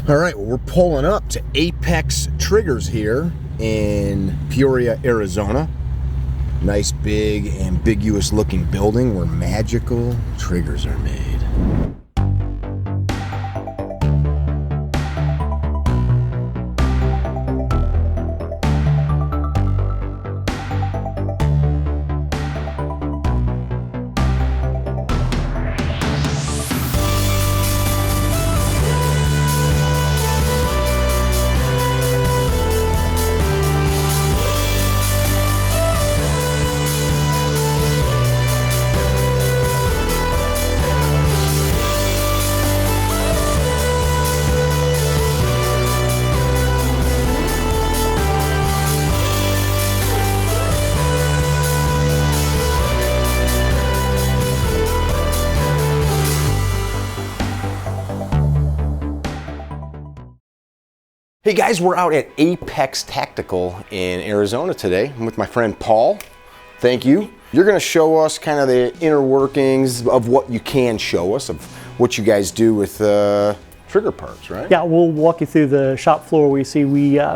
All right, well, we're pulling up to Apex Triggers here in Peoria, Arizona. Nice, big, ambiguous looking building where magical triggers are made. Hey guys, we're out at Apex Tactical in Arizona today. I'm with my friend Paul. Thank you. You're gonna show us kind of the inner workings of what you can show us, of what you guys do with trigger parts, right? Yeah, we'll walk you through the shop floor. We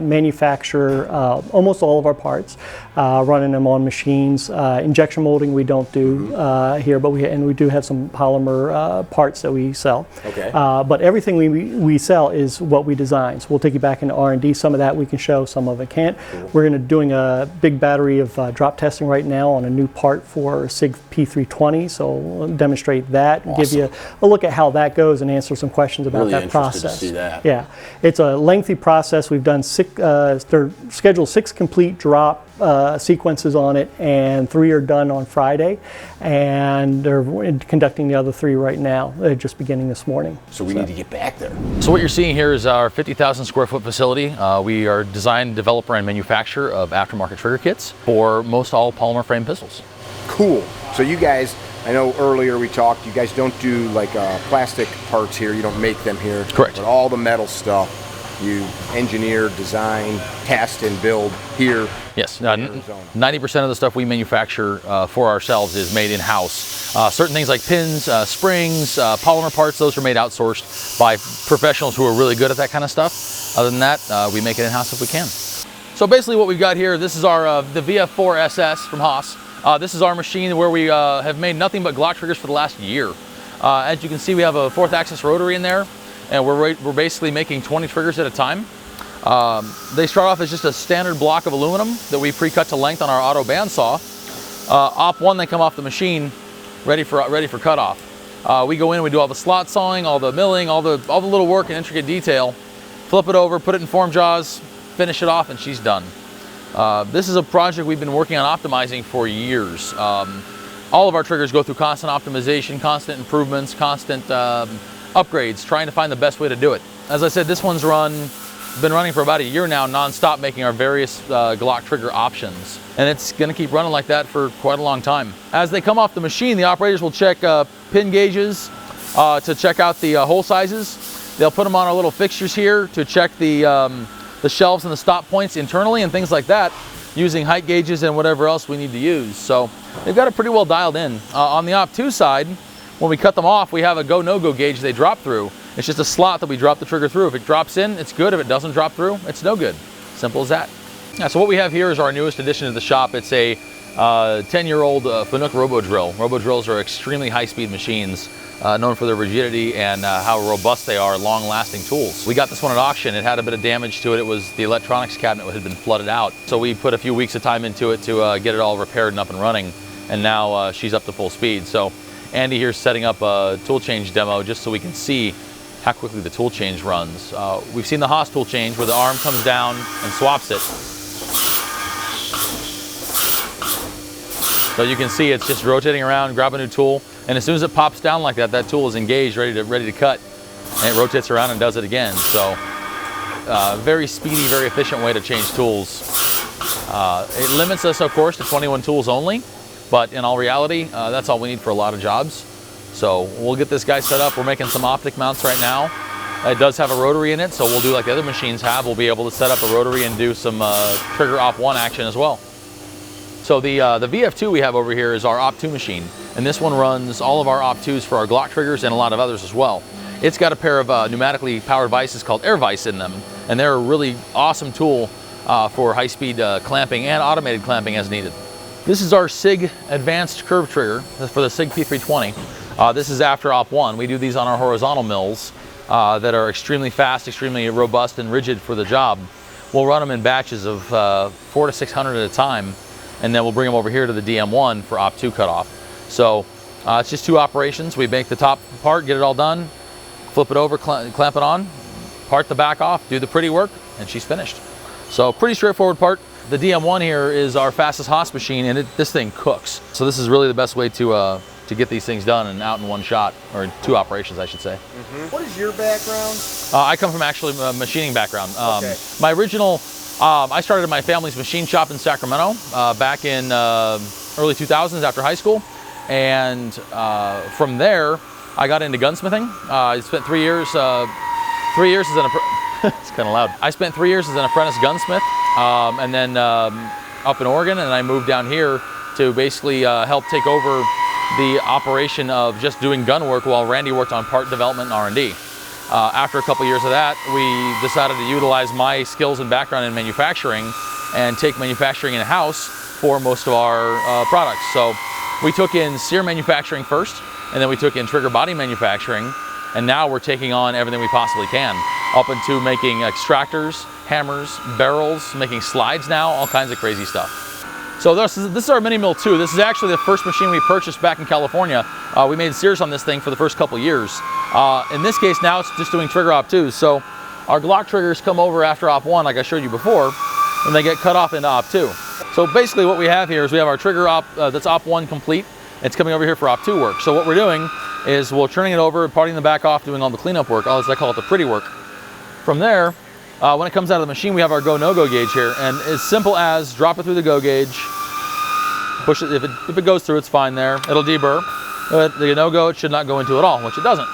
manufacture almost all of our parts, running them on machines. Injection molding we don't do here, but we do have some polymer parts that we sell. Okay. But everything we sell is what we design. So we'll take you back into R&D. Some of that we can show, some of it can't. Cool. We're doing a big battery of drop testing right now on a new part for Sig P320. So we'll demonstrate that and give you a look at how that goes and answer some questions about that process. To see that. Yeah, it's a lengthy process. We've done they're scheduled 6 complete drop sequences on it, and 3 are done on Friday, and they're conducting the other 3 right now. They're just beginning this morning. So we need to get back there. So what you're seeing here is our 50,000 square foot facility. We are design, developer, and manufacturer of aftermarket trigger kits for most all polymer frame pistols. Cool. So you guys, I know earlier we talked, you guys don't do like plastic parts here. You don't make them here. Correct. But all the metal stuff you engineer, design, test, and build here. Yes, 90% of the stuff we manufacture for ourselves is made in-house. Certain things like pins, springs, polymer parts, those are made outsourced by professionals who are really good at that kind of stuff. Other than that, we make it in-house if we can. So basically what we've got here, this is our the VF4 SS from Haas. This is our machine where we have made nothing but Glock triggers for the last year. As you can see, we have a 4th axis rotary in there, and we're basically making 20 triggers at a time. They start off as just a standard block of aluminum that we pre-cut to length on our auto bandsaw. Op1, they come off the machine ready for cutoff. We go in, we do all the slot sawing, all the milling, all the little work and intricate detail, flip it over, put it in form jaws, finish it off, and she's done. This is a project we've been working on optimizing for years. All of our triggers go through constant optimization, constant improvements, constant upgrades, trying to find the best way to do it. As I said, this one's been running for about a year now, non-stop, making our various Glock trigger options. And it's gonna keep running like that for quite a long time. As they come off the machine, the operators will check pin gauges to check out the hole sizes. They'll put them on our little fixtures here to check the shelves and the stop points internally and things like that, using height gauges and whatever else we need to use. So they've got it pretty well dialed in. On the Op2 side, when we cut them off, we have a go, no-go gauge they drop through. It's just a slot that we drop the trigger through. If it drops in, it's good. If it doesn't drop through, it's no good. Simple as that. Yeah, so what we have here is our newest addition to the shop. It's a 10-year-old Fanuc robo drill. Robo drills are extremely high-speed machines, known for their rigidity and how robust they are, long-lasting tools. We got this one at auction. It had a bit of damage to it. It was the electronics cabinet had been flooded out. So we put a few weeks of time into it to get it all repaired and up and running. And now she's up to full speed. So Andy here's setting up a tool change demo just so we can see how quickly the tool change runs. We've seen the Haas tool change where the arm comes down and swaps it. So you can see it's just rotating around, grab a new tool, and as soon as it pops down like that, that tool is engaged, ready to cut, and it rotates around and does it again. So very speedy, very efficient way to change tools. It limits us, of course, to 21 tools only, but in all reality, that's all we need for a lot of jobs. So we'll get this guy set up. We're making some optic mounts right now. It does have a rotary in it, so we'll do like the other machines have. We'll be able to set up a rotary and do some trigger Op1 action as well. So the VF2 we have over here is our Op2 machine, and this one runs all of our Op2s for our Glock triggers and a lot of others as well. It's got a pair of pneumatically powered vices called air vice in them, and they're a really awesome tool for high-speed clamping and automated clamping as needed. This is our Sig advanced curve trigger for the Sig P320. This is after Op 1. We do these on our horizontal mills that are extremely fast, extremely robust and rigid for the job. We'll run them in batches of 400 to 600 at a time, and then we'll bring them over here to the DM1 for Op 2 cutoff. So it's just 2 operations. We make the top part, get it all done, flip it over, clamp it on, part the back off, do the pretty work, and she's finished. So pretty straightforward part. The DM1 here is our fastest Haas machine, and this thing cooks. So this is really the best way to get these things done and out in one shot, or 2 operations, I should say. What is your background? I come from actually a machining background. Okay. My original, I started my family's machine shop in Sacramento back in early 2000s after high school. And from there, I got into gunsmithing. I spent 3 years, as an it's kind of loud. I spent 3 years as an apprentice gunsmith, and then up in Oregon, and I moved down here to basically help take over the operation of just doing gun work while Randy worked on part development and R&D. After a couple years of that, we decided to utilize my skills and background in manufacturing and take manufacturing in-house for most of our products. So we took in sear manufacturing first, and then we took in trigger body manufacturing, and now we're taking on everything we possibly can, up into making extractors, hammers, barrels, making slides now, all kinds of crazy stuff. So this is our Mini Mill 2. This is actually the first machine we purchased back in California. We made sears on this thing for the first couple years. In this case now it's just doing trigger Op 2s. So our Glock triggers come over after Op 1 like I showed you before, and they get cut off into Op 2. So basically what we have here is we have our trigger Op, that's Op 1 complete. It's coming over here for Op 2 work. So what we're doing is we're turning it over, parting the back off, doing all the cleanup work, as I call it the pretty work. From there, when it comes out of the machine, we have our go, no-go gauge here. And as simple as drop it through the go gauge, push it, if it goes through, it's fine there. It'll deburr. But the no-go, it should not go into at all, which it doesn't.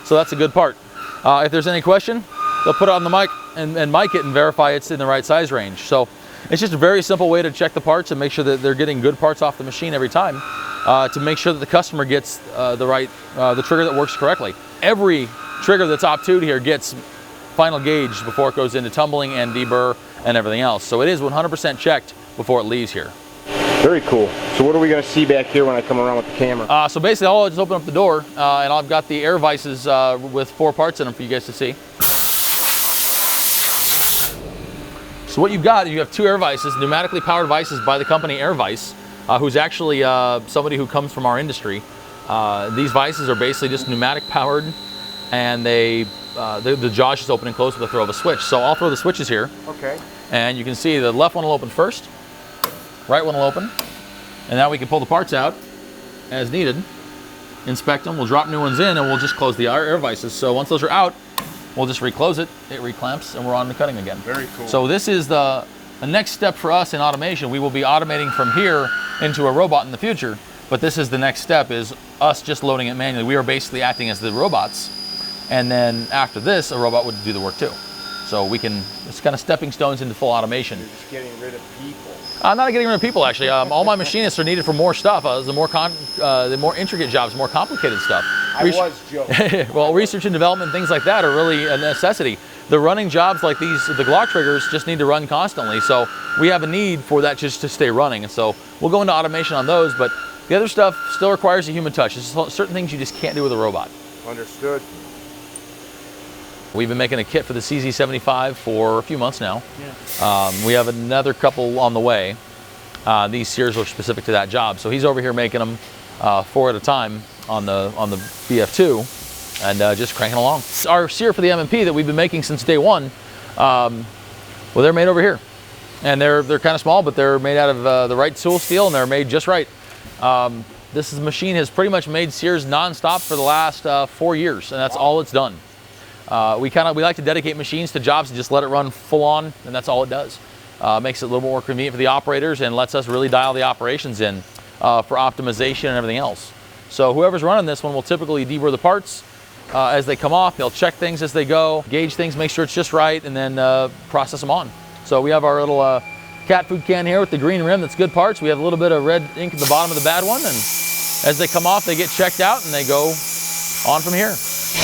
So that's a good part. If there's any question, they'll put it on the mic and mic it and verify it's in the right size range. So it's just a very simple way to check the parts and make sure that they're getting good parts off the machine every time, to make sure that the customer gets the trigger that works correctly. Every trigger that's Op 2 here gets final gauge before it goes into tumbling and deburr and everything else. So it is 100% checked before it leaves here. Very cool. So what are we going to see back here when I come around with the camera? So basically I'll just open up the door and I've got the air vices with 4 parts in them for you guys to see. So what you've got, you have 2 air vices, pneumatically powered vices by the company Air Vice, who's actually somebody who comes from our industry. These vices are basically just pneumatic powered, and the jaw is just open and close with the throw of a switch. So I'll throw the switches here. Okay. And you can see the left one will open first, right one will open, and now we can pull the parts out as needed, inspect them, we'll drop new ones in, and we'll just close the air vices. So once those are out, we'll just reclose it, it reclamps, and we're on to cutting again. Very cool. So this is the next step for us in automation. We will be automating from here into a robot in the future, but this is the next step, is us just loading it manually. We are basically acting as the robots, and then after this, a robot would do the work too. So we can, it's kind of stepping stones into full automation. You're just getting rid of people. I'm not getting rid of people, actually. All my machinists are needed for more stuff. The more intricate jobs, more complicated stuff. I was joking. Well, research and development, things like that are really a necessity. The running jobs like these, the Glock triggers, just need to run constantly. So we have a need for that just to stay running. And so we'll go into automation on those, but the other stuff still requires a human touch. There's certain things you just can't do with a robot. Understood. We've been making a kit for the CZ75 for a few months now. Yeah. We have another couple on the way. These sears are specific to that job. So he's over here making them 4 at a time on the BF2 and just cranking along. Our sear for the M&P that we've been making since day one, well, they're made over here. And they're kind of small, but they're made out of the right tool steel, and they're made just right. This machine has pretty much made sears nonstop for the last 4 years, and that's all it's done. We like to dedicate machines to jobs and just let it run full on, and that's all it does. Makes it a little more convenient for the operators and lets us really dial the operations in for optimization and everything else. So whoever's running this one will typically deburr the parts as they come off. They'll check things as they go, gauge things, make sure it's just right, and then process them on. So we have our little cat food can here with the green rim that's good parts. We have a little bit of red ink at the bottom of the bad one, and as they come off, they get checked out and they go on from here.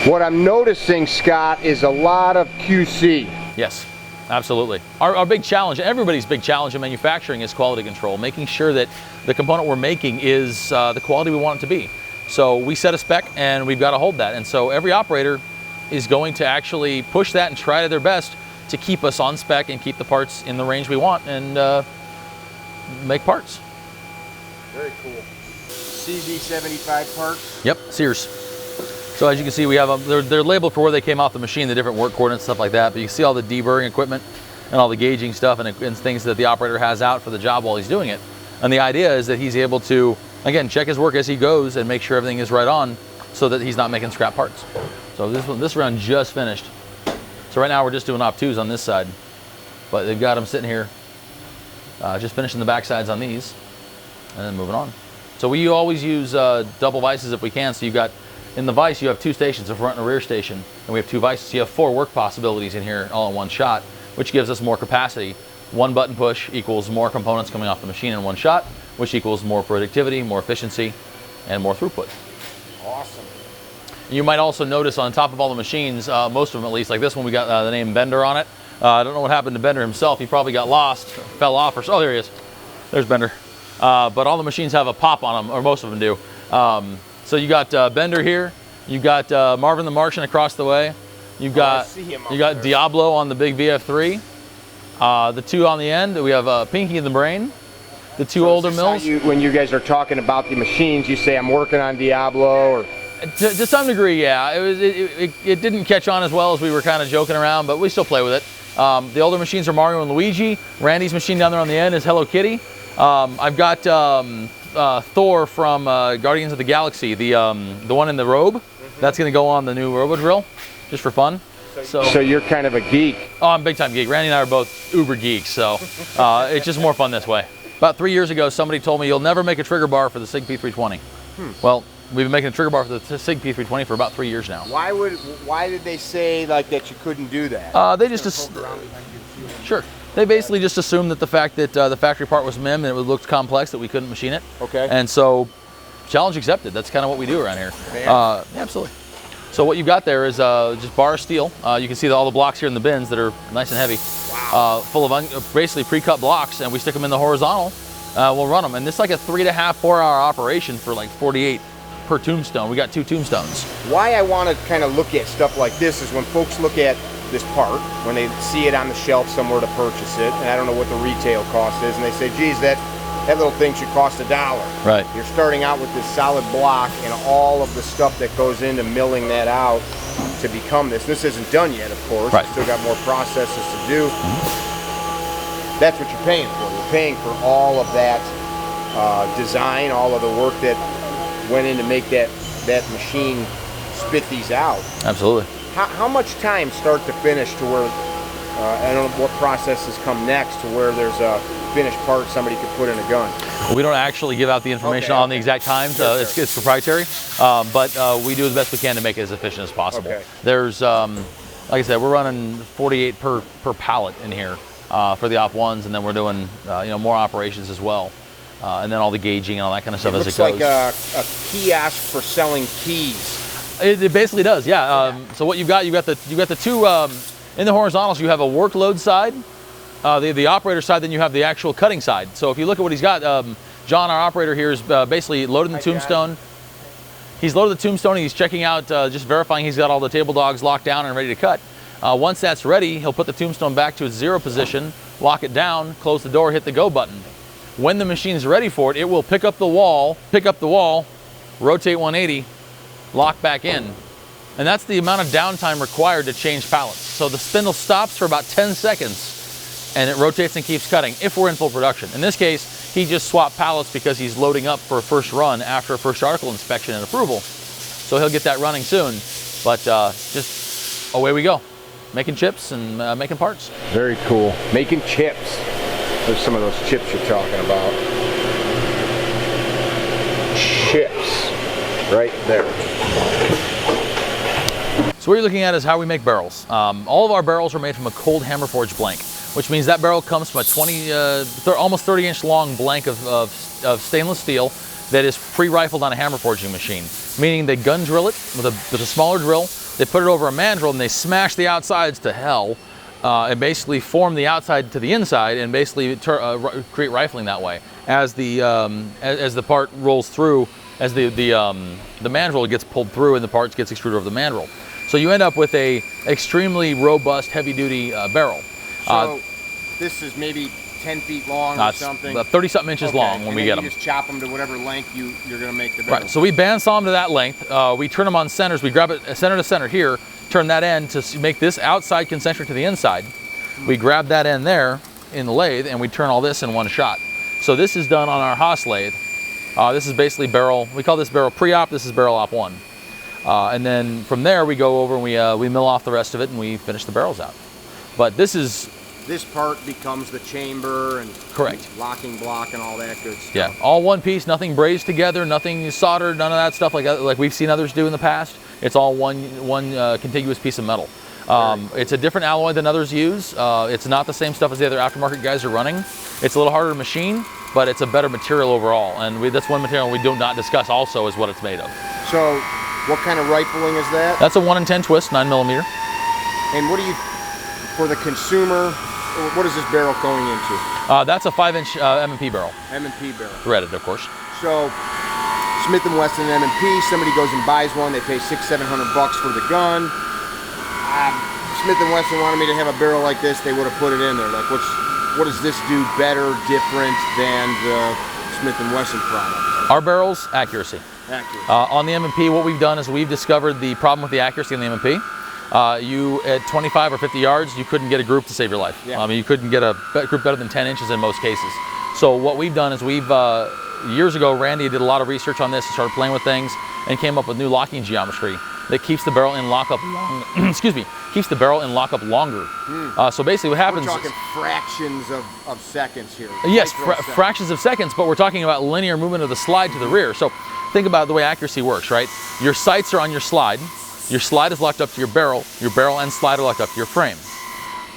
What I'm noticing, Scott, is a lot of QC. Yes, absolutely. Our big challenge, everybody's big challenge in manufacturing, is quality control, making sure that the component we're making is the quality we want it to be. So we set a spec and we've got to hold that. And so every operator is going to actually push that and try their best to keep us on spec and keep the parts in the range we want and make parts. Very cool. CZ75 parts? Yep, Sears. So as you can see, we have them, they're labeled for where they came off the machine, the different work coordinates, stuff like that. But you can see all the deburring equipment and all the gauging stuff and things that the operator has out for the job while he's doing it. And the idea is that he's able to, again, check his work as he goes and make sure everything is right on so that he's not making scrap parts. So this round just finished. So right now we're just doing op2s on this side, but they've got them sitting here, just finishing the back sides on these and then moving on. So we always use double vices if we can. So you've got, in the vise, you have 2 stations, a front and a rear station, and we have 2 vices. So you have 4 work possibilities in here all in one shot, which gives us more capacity. 1 button push equals more components coming off the machine in one shot, which equals more productivity, more efficiency, and more throughput. Awesome. You might also notice on top of all the machines, most of them at least, like this one, we got the name Bender on it. I don't know what happened to Bender himself. He probably got lost, fell off, or oh, there he is. There's Bender. But all the machines have a pop on them, or most of them do. So you got Bender here. You got Marvin the Martian across the way. You got Diablo on the big VF3. The 2 on the end. We have Pinky in the Brain. The 2 older mills. When you guys are talking about the machines, you say I'm working on Diablo, or to some degree, yeah. It didn't catch on as well as we were kind of joking around, but we still play with it. The older machines are Mario and Luigi. Randy's machine down there on the end is Hello Kitty. I've got Thor from Guardians of the Galaxy, the one in the robe. That's going to go on the new Robo Drill, just for fun. So you're kind of a geek. Oh, I'm a big time geek. Randy and I are both uber geeks, so it's just more fun this way. About 3 years ago, somebody told me you'll never make a trigger bar for the Sig P320. Well, we've been making a trigger bar for the Sig P320 for about 3 years now. Why did they say like that you couldn't do that? They just sure. They basically just assumed that the fact that the factory part was MIM and it looked complex that we couldn't machine it. Okay. And so, challenge accepted. That's kind of what we do around here. Yeah, absolutely. So what you've got there is just bar of steel. You can see all the blocks here in the bins that are nice and heavy, full of basically pre-cut blocks, and we stick them in the horizontal. We'll run them, and this is like a 3.5 to 4 hour operation for like 48 per tombstone. We got 2 tombstones. Why I want to kind of look at stuff like this is when folks look at this part, when they see it on the shelf somewhere to purchase it, and I don't know what the retail cost is, and they say, geez, that little thing should cost $1. Right. You're starting out with this solid block and all of the stuff that goes into milling that out to become this. This isn't done yet, of course. Right. You've still got more processes to do. That's what you're paying for. You're paying for all of that design, all of the work that went in to make that machine spit these out. Absolutely. How much time start to finish to where, I don't know what processes come next to where there's a finished part somebody could put in a gun? We don't actually give out the information on the exact times. It's proprietary, but we do the best we can to make it as efficient as possible. Okay. There's, like I said, we're running 48 per pallet in here for the op1s, and then we're doing more operations as well. And then all the gauging and all that kind of stuff as it goes. It looks like a kiosk for selling keys. It basically does, yeah. So what you've got the 2 in the horizontals. You have a workload side, the operator side, then you have the actual cutting side. So if you look at what he's got, John, our operator here, is basically loading the tombstone. He's loaded the tombstone and he's checking out, just verifying he's got all the table dogs locked down and ready to cut. Once that's ready, he'll put the tombstone back to its 0 position, lock it down, close the door, hit the go button. When the machine's ready for it, it will pick up the wall, rotate 180, lock back in. And that's the amount of downtime required to change pallets. So the spindle stops for about 10 seconds and it rotates and keeps cutting if we're in full production. In this case, he just swapped pallets because he's loading up for a first run after a first article inspection and approval. So he'll get that running soon, but just away we go. Making chips and making parts. Very cool. Making chips. There's some of those chips you're talking about. Chips. Right there. So what you're looking at is how we make barrels. All of our barrels are made from a cold hammer forged blank, which means that barrel comes from a almost 30-inch long blank of stainless steel that is pre-rifled on a hammer forging machine, meaning they gun drill it with a smaller drill, they put it over a mandrel, and they smash the outsides to hell, and basically form the outside to the inside, and basically create rifling that way. As the part rolls through, as the mandrel gets pulled through, and the parts gets extruded over the mandrel. So you end up with a extremely robust, heavy-duty barrel. So this is maybe 10 feet long or something? About 30-something inches long when we get them. You just chop them to whatever length you're going to make the barrel. Right, so we bandsaw them to that length. We turn them on centers. We grab it center to center here, turn that end to make this outside concentric to the inside. We grab that end there in the lathe, and we turn all this in one shot. So this is done on our Haas lathe. This is basically barrel, we call this barrel pre-op, this is barrel op 1. And then from there we go over and we mill off the rest of it, and we finish the barrels out. But this part becomes the chamber and correct locking block and all that good stuff. Yeah, all one piece, nothing brazed together, nothing soldered, none of that stuff like we've seen others do in the past. It's all one contiguous piece of metal. It's a different alloy than others use. It's not the same stuff as the other aftermarket guys are running. It's a little harder to machine, but it's a better material overall. And that's one material we do not discuss also is what it's made of. So what kind of rifling is that? That's a 1 in 10 twist, 9mm. And what do you, for the consumer, what is this barrel going into? That's a 5-inch M&P barrel. M&P barrel. Threaded, of course. So Smith & Wesson M&P, somebody goes and buys one, they pay $600-700 for the gun. Smith & Wesson wanted me to have a barrel like this, they would have put it in there. Like, what does this do better, different than the Smith & Wesson product? Our barrels, accuracy. Accuracy. On the M&P, what we've done is we've discovered the problem with the accuracy on the M&P. You, at 25 or 50 yards, you couldn't get a group to save your life. Yeah. I mean, you couldn't get a group better than 10 inches in most cases. So what we've done is years ago, Randy did a lot of research on this and started playing with things and came up with new locking geometry that keeps the barrel in lockup keeps the barrel in lockup longer. So basically what happens... We're talking fractions of seconds here. Yes, fractions of seconds, but we're talking about linear movement of the slide to the rear. So think about the way accuracy works, right? Your sights are on your slide is locked up to your barrel and slide are locked up to your frame.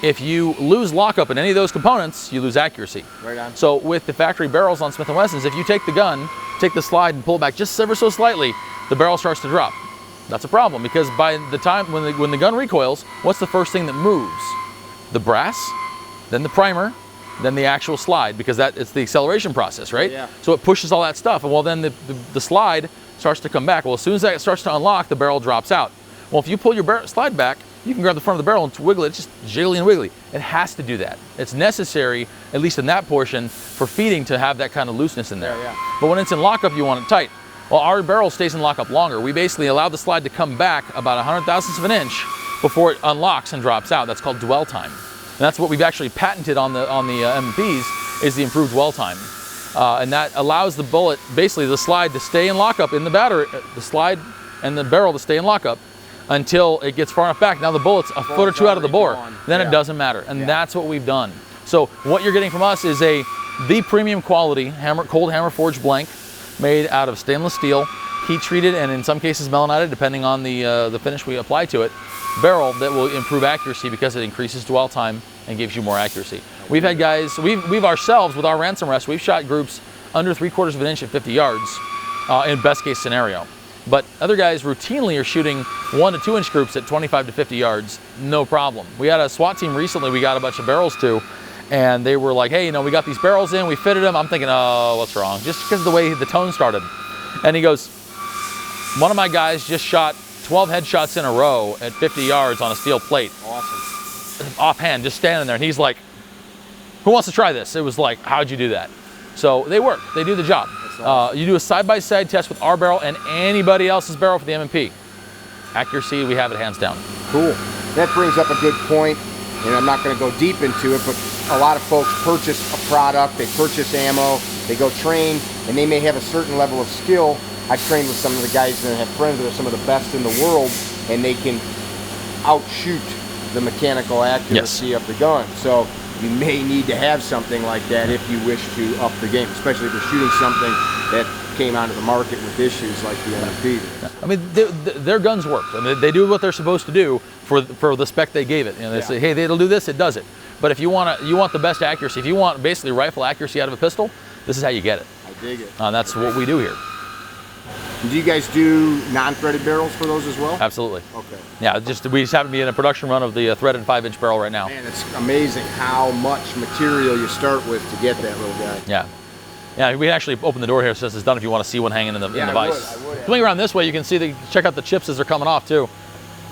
If you lose lockup in any of those components, you lose accuracy. Right on. So with the factory barrels on Smith & Wessons, if you take the gun, take the slide and pull it back just ever so slightly, the barrel starts to drop. That's a problem because by the time when the gun recoils, what's the first thing that moves? The brass, then the primer, then the actual slide, because it's the acceleration process, right? Yeah. So it pushes all that stuff, and well then the slide starts to come back. Well, as soon as that starts to unlock, the barrel drops out. Well, if you pull your slide back, you can grab the front of the barrel and wiggle it. It's just jiggly and wiggly. It has to do that. It's necessary, at least in that portion, for feeding to have that kind of looseness in there. Yeah. But when it's in lockup, you want it tight. Well, our barrel stays in lockup longer. We basically allow the slide to come back about 100,000ths of an inch before it unlocks and drops out. That's called dwell time. And that's what we've actually patented on the M&Ps, is the improved dwell time. And that allows the bullet, basically the slide, to stay in lockup in the battery, the slide and the barrel to stay in lockup until it gets far enough back. Now the bullet's a foot or two out of the bore, then it doesn't matter. And that's what we've done. So what you're getting from us is the premium quality cold hammer forged blank, made out of stainless steel, heat treated, and in some cases melanited, depending on the finish we apply to it, barrel that will improve accuracy because it increases dwell time and gives you more accuracy. We've had guys, we've ourselves, with our ransom rest, we've shot groups under 3/4 of an inch at 50 yards in best case scenario. But other guys routinely are shooting 1 to 2 inch groups at 25 to 50 yards, no problem. We had a SWAT team recently we got a bunch of barrels to, and they were like, hey, we got these barrels in, we fitted them. I'm thinking, oh, what's wrong? Just because of the way the tone started. And he goes, one of my guys just shot 12 headshots in a row at 50 yards on a steel plate. Awesome. Offhand, just standing there. And he's like, who wants to try this? It was like, how'd you do that? So they work, they do the job. Awesome. You do a side-by-side test with our barrel and anybody else's barrel for the M&P. Accuracy, we have it hands down. Cool. That brings up a good point, and I'm not going to go deep into it, but a lot of folks purchase a product, they purchase ammo, they go train, and they may have a certain level of skill. I've trained with some of the guys that have friends that are some of the best in the world, and they can outshoot the mechanical accuracy of the gun. So you may need to have something like that if you wish to up the game, especially if you're shooting something that came onto the market with issues like the M&P. I mean, their guns work. I mean, they do what they're supposed to do for the spec they gave it. They say, hey, it'll do this, it does it. But if you want the best accuracy, if you want basically rifle accuracy out of a pistol, this is how you get it. I dig it. That's what we do here. Do you guys do non-threaded barrels for those as well? Absolutely. Okay. Yeah, we just happen to be in a production run of the threaded 5-inch barrel right now. Man, it's amazing how much material you start with to get that little guy. Yeah. Yeah, we actually open the door here since it's done if you want to see one hanging in the vise. I would. Coming around this way, you can see check out the chips as they're coming off too.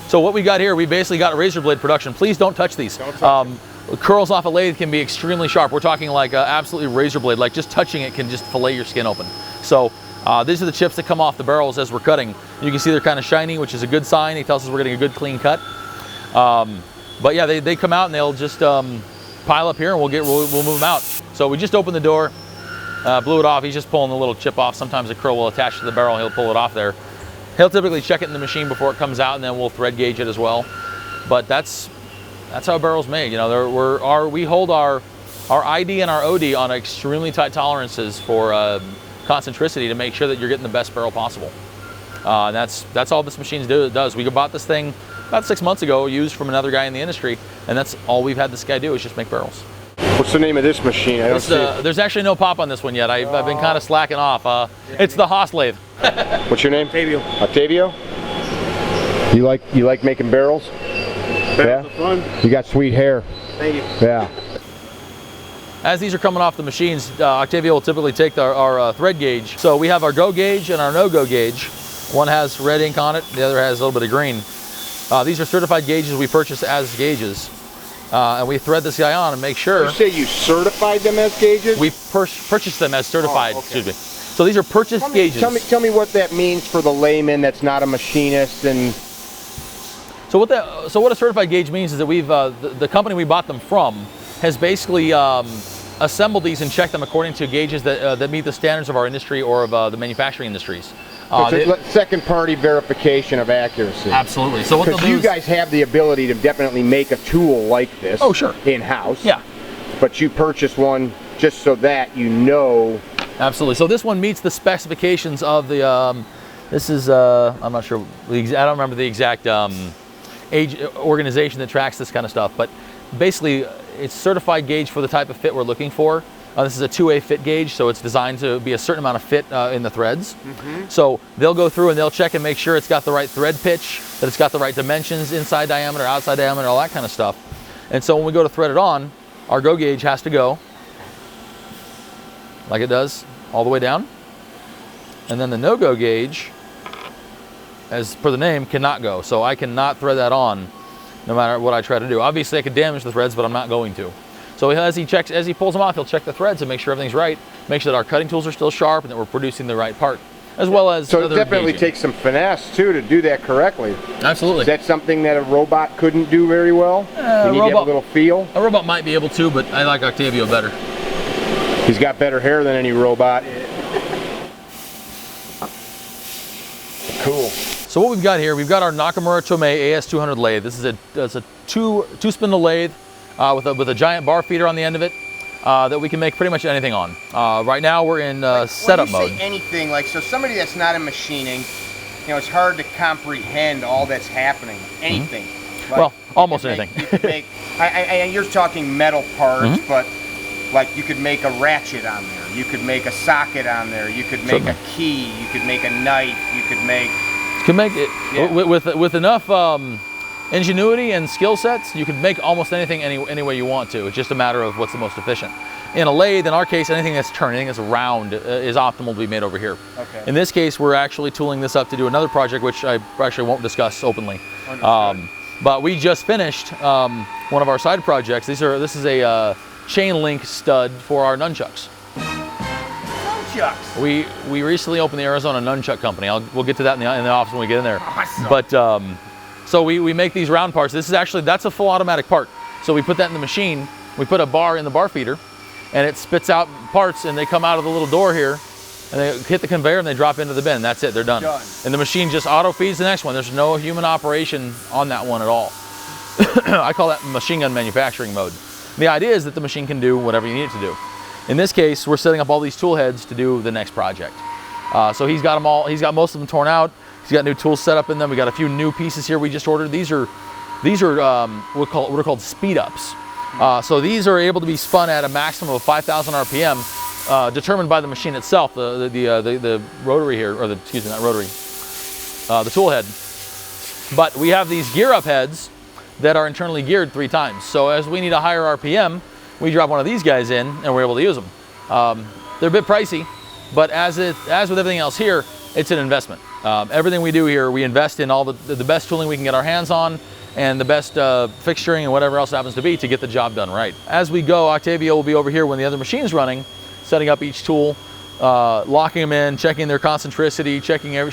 So what we got here, we basically got razor blade production. Please don't touch these. Don't touch curls off a lathe can be extremely sharp. We're talking like absolutely razor blade, like just touching it can just fillet your skin open. So these are the chips that come off the barrels as we're cutting. You can see they're kind of shiny, which is a good sign. It tells us we're getting a good clean cut. But yeah, they come out and they'll just pile up here, and we'll move them out. So we just opened the door, blew it off. He's just pulling the little chip off. Sometimes the curl will attach to the barrel, and he'll pull it off there. He'll typically check it in the machine before it comes out, and then we'll thread gauge it as well. But that's how a barrel's made. You know, we hold our ID and our OD on extremely tight tolerances for concentricity to make sure that you're getting the best barrel possible. And that's all this machine does. We bought this thing about 6 months ago, used from another guy in the industry, and that's all we've had this guy do is just make barrels. What's the name of this machine? I don't see it. There's actually no pop on this one yet. I've been kind of slacking off. It's the Haas lathe. What's your name? Octavio. Octavio? You like making barrels? Barrels are fun. You got sweet hair. Thank you. Yeah. As these are coming off the machines, Octavio will typically take our thread gauge. So we have our go gauge and our no-go gauge. One has red ink on it, the other has a little bit of green. These are certified gauges we purchase as gauges. And we thread this guy on and make sure. You say you certified them as gauges? We purchased them as certified, oh, okay. Excuse me. So these are purchased gauges. Tell me what that means for the layman that's not a machinist. And so what a certified gauge means is that we've the company we bought them from has basically assembled these and checked them according to gauges that meet the standards of our industry or of the manufacturing industries. Second-party verification of accuracy. Absolutely. So what they'll do you guys have the ability to definitely make a tool like this. Oh, sure. In-house. Yeah. But you purchase one just so that you know. Absolutely. So this one meets the specifications of the. This is I'm not sure. I don't remember the exact organization that tracks this kind of stuff, but basically it's certified gauge for the type of fit we're looking for. This is a 2A fit gauge, so it's designed to be a certain amount of fit in the threads. Mm-hmm. So they'll go through and they'll check and make sure it's got the right thread pitch, that it's got the right dimensions, inside diameter, outside diameter, all that kind of stuff. And so when we go to thread it on, our go gauge has to go like it does all the way down. And then the no-go gauge, as per the name, cannot go. So I cannot thread that on no matter what I try to do. Obviously I could damage the threads, but I'm not going to. So as he pulls them off, he'll check the threads and make sure everything's right, make sure that our cutting tools are still sharp and that we're producing the right part, as well as So it definitely takes some finesse too to do that correctly. Absolutely. Is that something that a robot couldn't do very well? You need to have a little feel? A robot might be able to, but I like Octavio better. He's got better hair than any robot. Cool. So what we've got here, we've got our Nakamura Tomei AS200 lathe. This is a two spindle lathe with a giant bar feeder on the end of it that we can make pretty much anything on. Right now we're in setup mode. When you say anything, like, so somebody that's not in machining, you know, it's hard to comprehend all that's happening. Anything. Mm-hmm. Like, well, almost anything. You could make, you're talking metal parts, mm-hmm. but like you could make a ratchet on there. You could make a socket on there. You could make a key. You could make a knife. You could make. You can make it with enough ingenuity and skill sets. You can make almost anything any way you want to. It's just a matter of what's the most efficient. In a lathe, in our case, anything that's turning, anything that's round is optimal to be made over here. Okay. In this case, we're actually tooling this up to do another project, which I actually won't discuss openly. But we just finished one of our side projects. This is a chain link stud for our nunchucks. Nunchucks. We recently opened the Arizona Nunchuck Company. We'll get to that in the office when we get in there. Awesome. But so we make these round parts. That's a full automatic part. So we put that in the machine. We put a bar in the bar feeder, and it spits out parts, and they come out of the little door here, and they hit the conveyor and they drop into the bin. That's it. They're done. And the machine just auto feeds the next one. There's no human operation on that one at all. I call that machine gun manufacturing mode. The idea is that the machine can do whatever you need it to do. In this case, we're setting up all these tool heads to do the next project. So he's got them all. He's got most of them torn out. He's got new tools set up in them. We got a few new pieces here we just ordered. These are what are called speed ups. So these are able to be spun at a maximum of 5,000 RPM determined by the machine itself, the rotary here, or excuse me, not rotary, the tool head. But we have these gear up heads that are internally geared 3 times. So as we need a higher RPM, we drop one of these guys in and we're able to use them. They're a bit pricey, but as with everything else here, it's an investment. Everything we do here, we invest in all the best tooling we can get our hands on and the best fixturing and whatever else happens to be to get the job done right. As we go, Octavio will be over here when the other machine's running, setting up each tool, locking them in, checking their concentricity,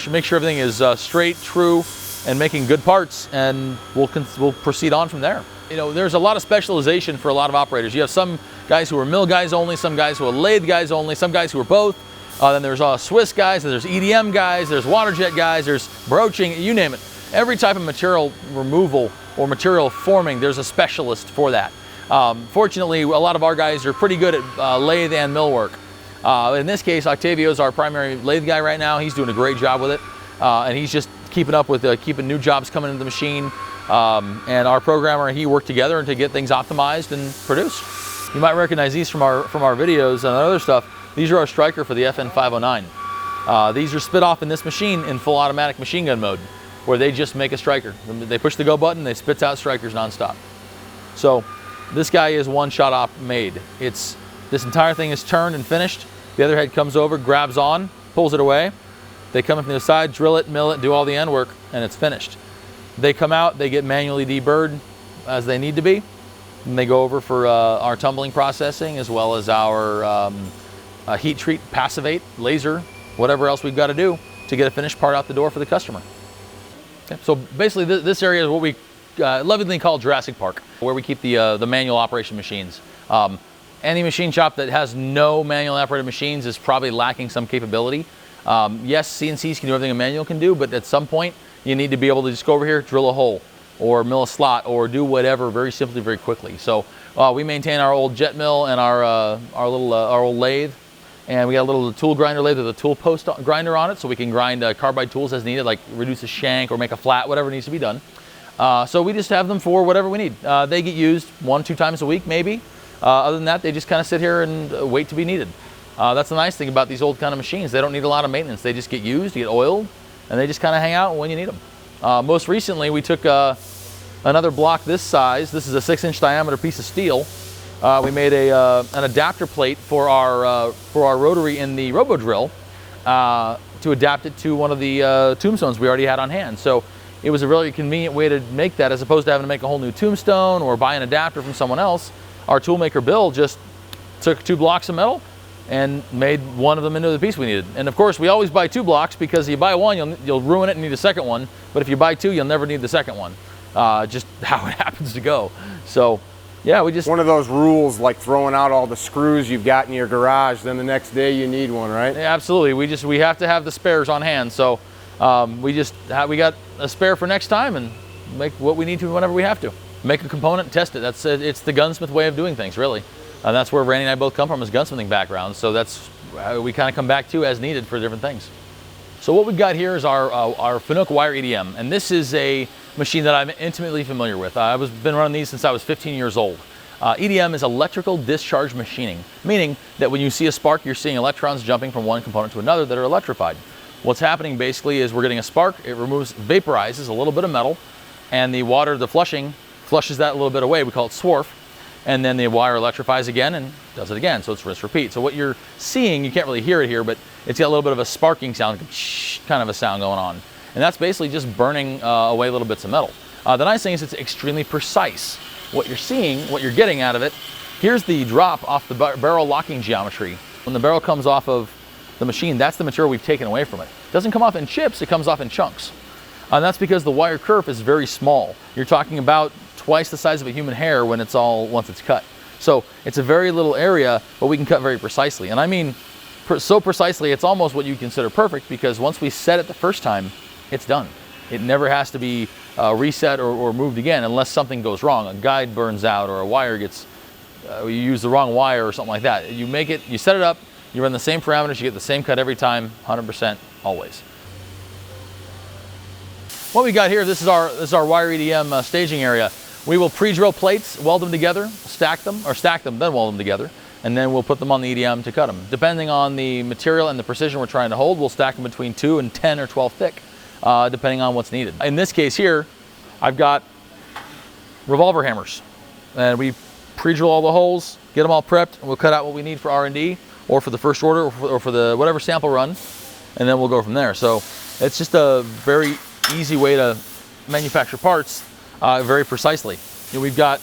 make sure everything is straight, true, and making good parts, and we'll proceed on from there. You know, there's a lot of specialization for a lot of operators. You have some guys who are mill guys only, some guys who are lathe guys only, some guys who are both. Then there's Swiss guys, and there's EDM guys, there's water jet guys, there's broaching, you name it. Every type of material removal or material forming, there's a specialist for that. Fortunately, a lot of our guys are pretty good at lathe and mill work. In this case, Octavio's our primary lathe guy right now. He's doing a great job with it, and he's just keeping up with keeping new jobs coming into the machine. And our programmer and he work together to get things optimized and produced. You might recognize these from our videos and other stuff. These are our striker for the FN509. These are spit off in this machine in full automatic machine gun mode, where they just make a striker. They push the go button, they spits out strikers nonstop. So this guy is one shot op made. This entire thing is turned and finished. The other head comes over, grabs on, pulls it away. They come in from the side, drill it, mill it, do all the end work, and it's finished. They come out, they get manually deburred as they need to be, and they go over for our tumbling processing, as well as our heat treat, passivate, laser, whatever else we've got to do to get a finished part out the door for the customer. Okay, so basically this area is what we lovingly call Jurassic Park, where we keep the manual operation machines. Any machine shop that has no manual operated machines is probably lacking some capability. Yes, CNCs can do everything a manual can do, but at some point you need to be able to just go over here, drill a hole, or mill a slot, or do whatever very simply, very quickly. So we maintain our old jet mill and our old lathe, and we got a little tool grinder lathe with a tool post grinder on it, so we can grind carbide tools as needed, like reduce a shank or make a flat, whatever needs to be done. So we just have them for whatever we need. They get used 1-2 times a week, maybe. Other than that, they just kind of sit here and wait to be needed. That's the nice thing about these old kind of machines. They don't need a lot of maintenance. They just get used, get oiled, and they just kind of hang out when you need them. Most recently, we took another block this size. This is a 6-inch diameter piece of steel. We made an adapter plate for our rotary in the robo drill to adapt it to one of the tombstones we already had on hand. So it was a really convenient way to make that, as opposed to having to make a whole new tombstone or buy an adapter from someone else. Our toolmaker Bill just took 2 blocks of metal and made one of them into the piece we needed. And of course, we always buy 2 blocks, because if you buy one, you'll ruin it and need a second one. But if you buy 2, you'll never need the second one. Just how it happens to go. So yeah, we just... One of those rules, like throwing out all the screws you've got in your garage, then the next day you need one, right? Yeah, absolutely. We have to have the spares on hand. So we got a spare for next time, and make what we need to whenever we have to. Make a component, test it. It's the gunsmith way of doing things, really. And that's where Randy and I both come from, as gunsmithing backgrounds. So that's we kind of come back to as needed for different things. So what we've got here is our Fanuc wire EDM, and this is a machine that I'm intimately familiar with. I've been running these since I was 15 years old. EDM is electrical discharge machining, meaning that when you see a spark, you're seeing electrons jumping from one component to another that are electrified. What's happening basically is we're getting a spark, it vaporizes a little bit of metal, and the water, the flushing, flushes that a little bit away. We call it swarf. And then the wire electrifies again and does it again. So it's rinse, repeat. So what you're seeing, you can't really hear it here, but it's got a little bit of a sparking sound, kind of a sound going on. And that's basically just burning away little bits of metal. The nice thing is it's extremely precise. What you're seeing, what you're getting out of it, here's the drop off the barrel locking geometry. When the barrel comes off of the machine, that's the material we've taken away from it. It doesn't come off in chips, it comes off in chunks. And that's because the wire kerf is very small. You're talking about twice the size of a human hair once it's cut. So it's a very little area, but we can cut very precisely. And I mean, so precisely, it's almost what you consider perfect, because once we set it the first time, it's done. It never has to be reset or moved again unless something goes wrong. A guide burns out, or a wire gets, you use the wrong wire or something like that. You make it, you set it up, you run the same parameters, you get the same cut every time, 100% always. What we got here, this is our wire EDM staging area. We will pre-drill plates, weld them together, stack them, then weld them together. and then we'll put them on the EDM to cut them. Depending on the material and the precision we're trying to hold, we'll stack them between 2 and 10 or 12 thick, depending on what's needed. In this case here, I've got revolver hammers, and we pre-drill all the holes, get them all prepped, and we'll cut out what we need for R&D, or for the first order, or for the whatever sample run, and then we'll go from there. So it's just a very easy way to manufacture parts very precisely. You know, we've got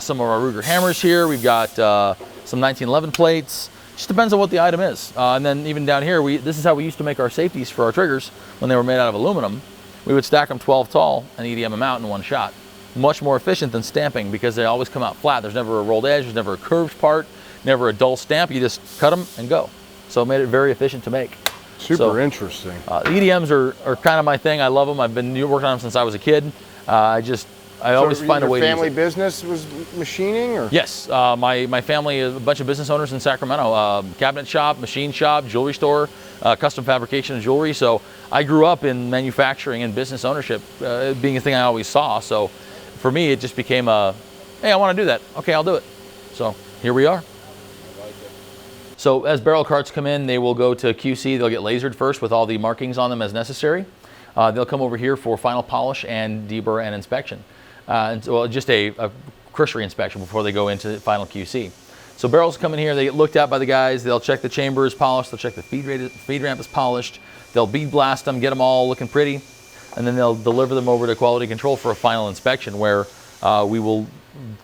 some of our Ruger hammers here. We've got some 1911 plates. Just depends on what the item is. And then even down here, this is how we used to make our safeties for our triggers when they were made out of aluminum. We would stack them 12 tall and EDM them out in one shot. Much more efficient than stamping because they always come out flat. There's never a rolled edge, there's never a curved part, never a dull stamp. You just cut them and go. So it made it very efficient to make. Super interesting. The EDMs are kind of my thing. I love them. I've been working on them since I was a kid. I always find a way to use it. Your family business was machining, or? Yes, my family is a bunch of business owners in Sacramento. Cabinet shop, machine shop, jewelry store, custom fabrication and jewelry. So I grew up in manufacturing and business ownership, being a thing I always saw. So for me, it just became hey, I want to do that. Okay, I'll do it. So here we are. So as barrel carts come in, they will go to QC. They'll get lasered first with all the markings on them as necessary. They'll come over here for final polish and deburr and inspection. Well, just a cursory inspection before they go into final QC. So barrels come in here, they get looked at by the guys. They'll check the chamber is polished. They'll check the feed ramp is polished. They'll bead blast them, get them all looking pretty, and then they'll deliver them over to quality control for a final inspection where we will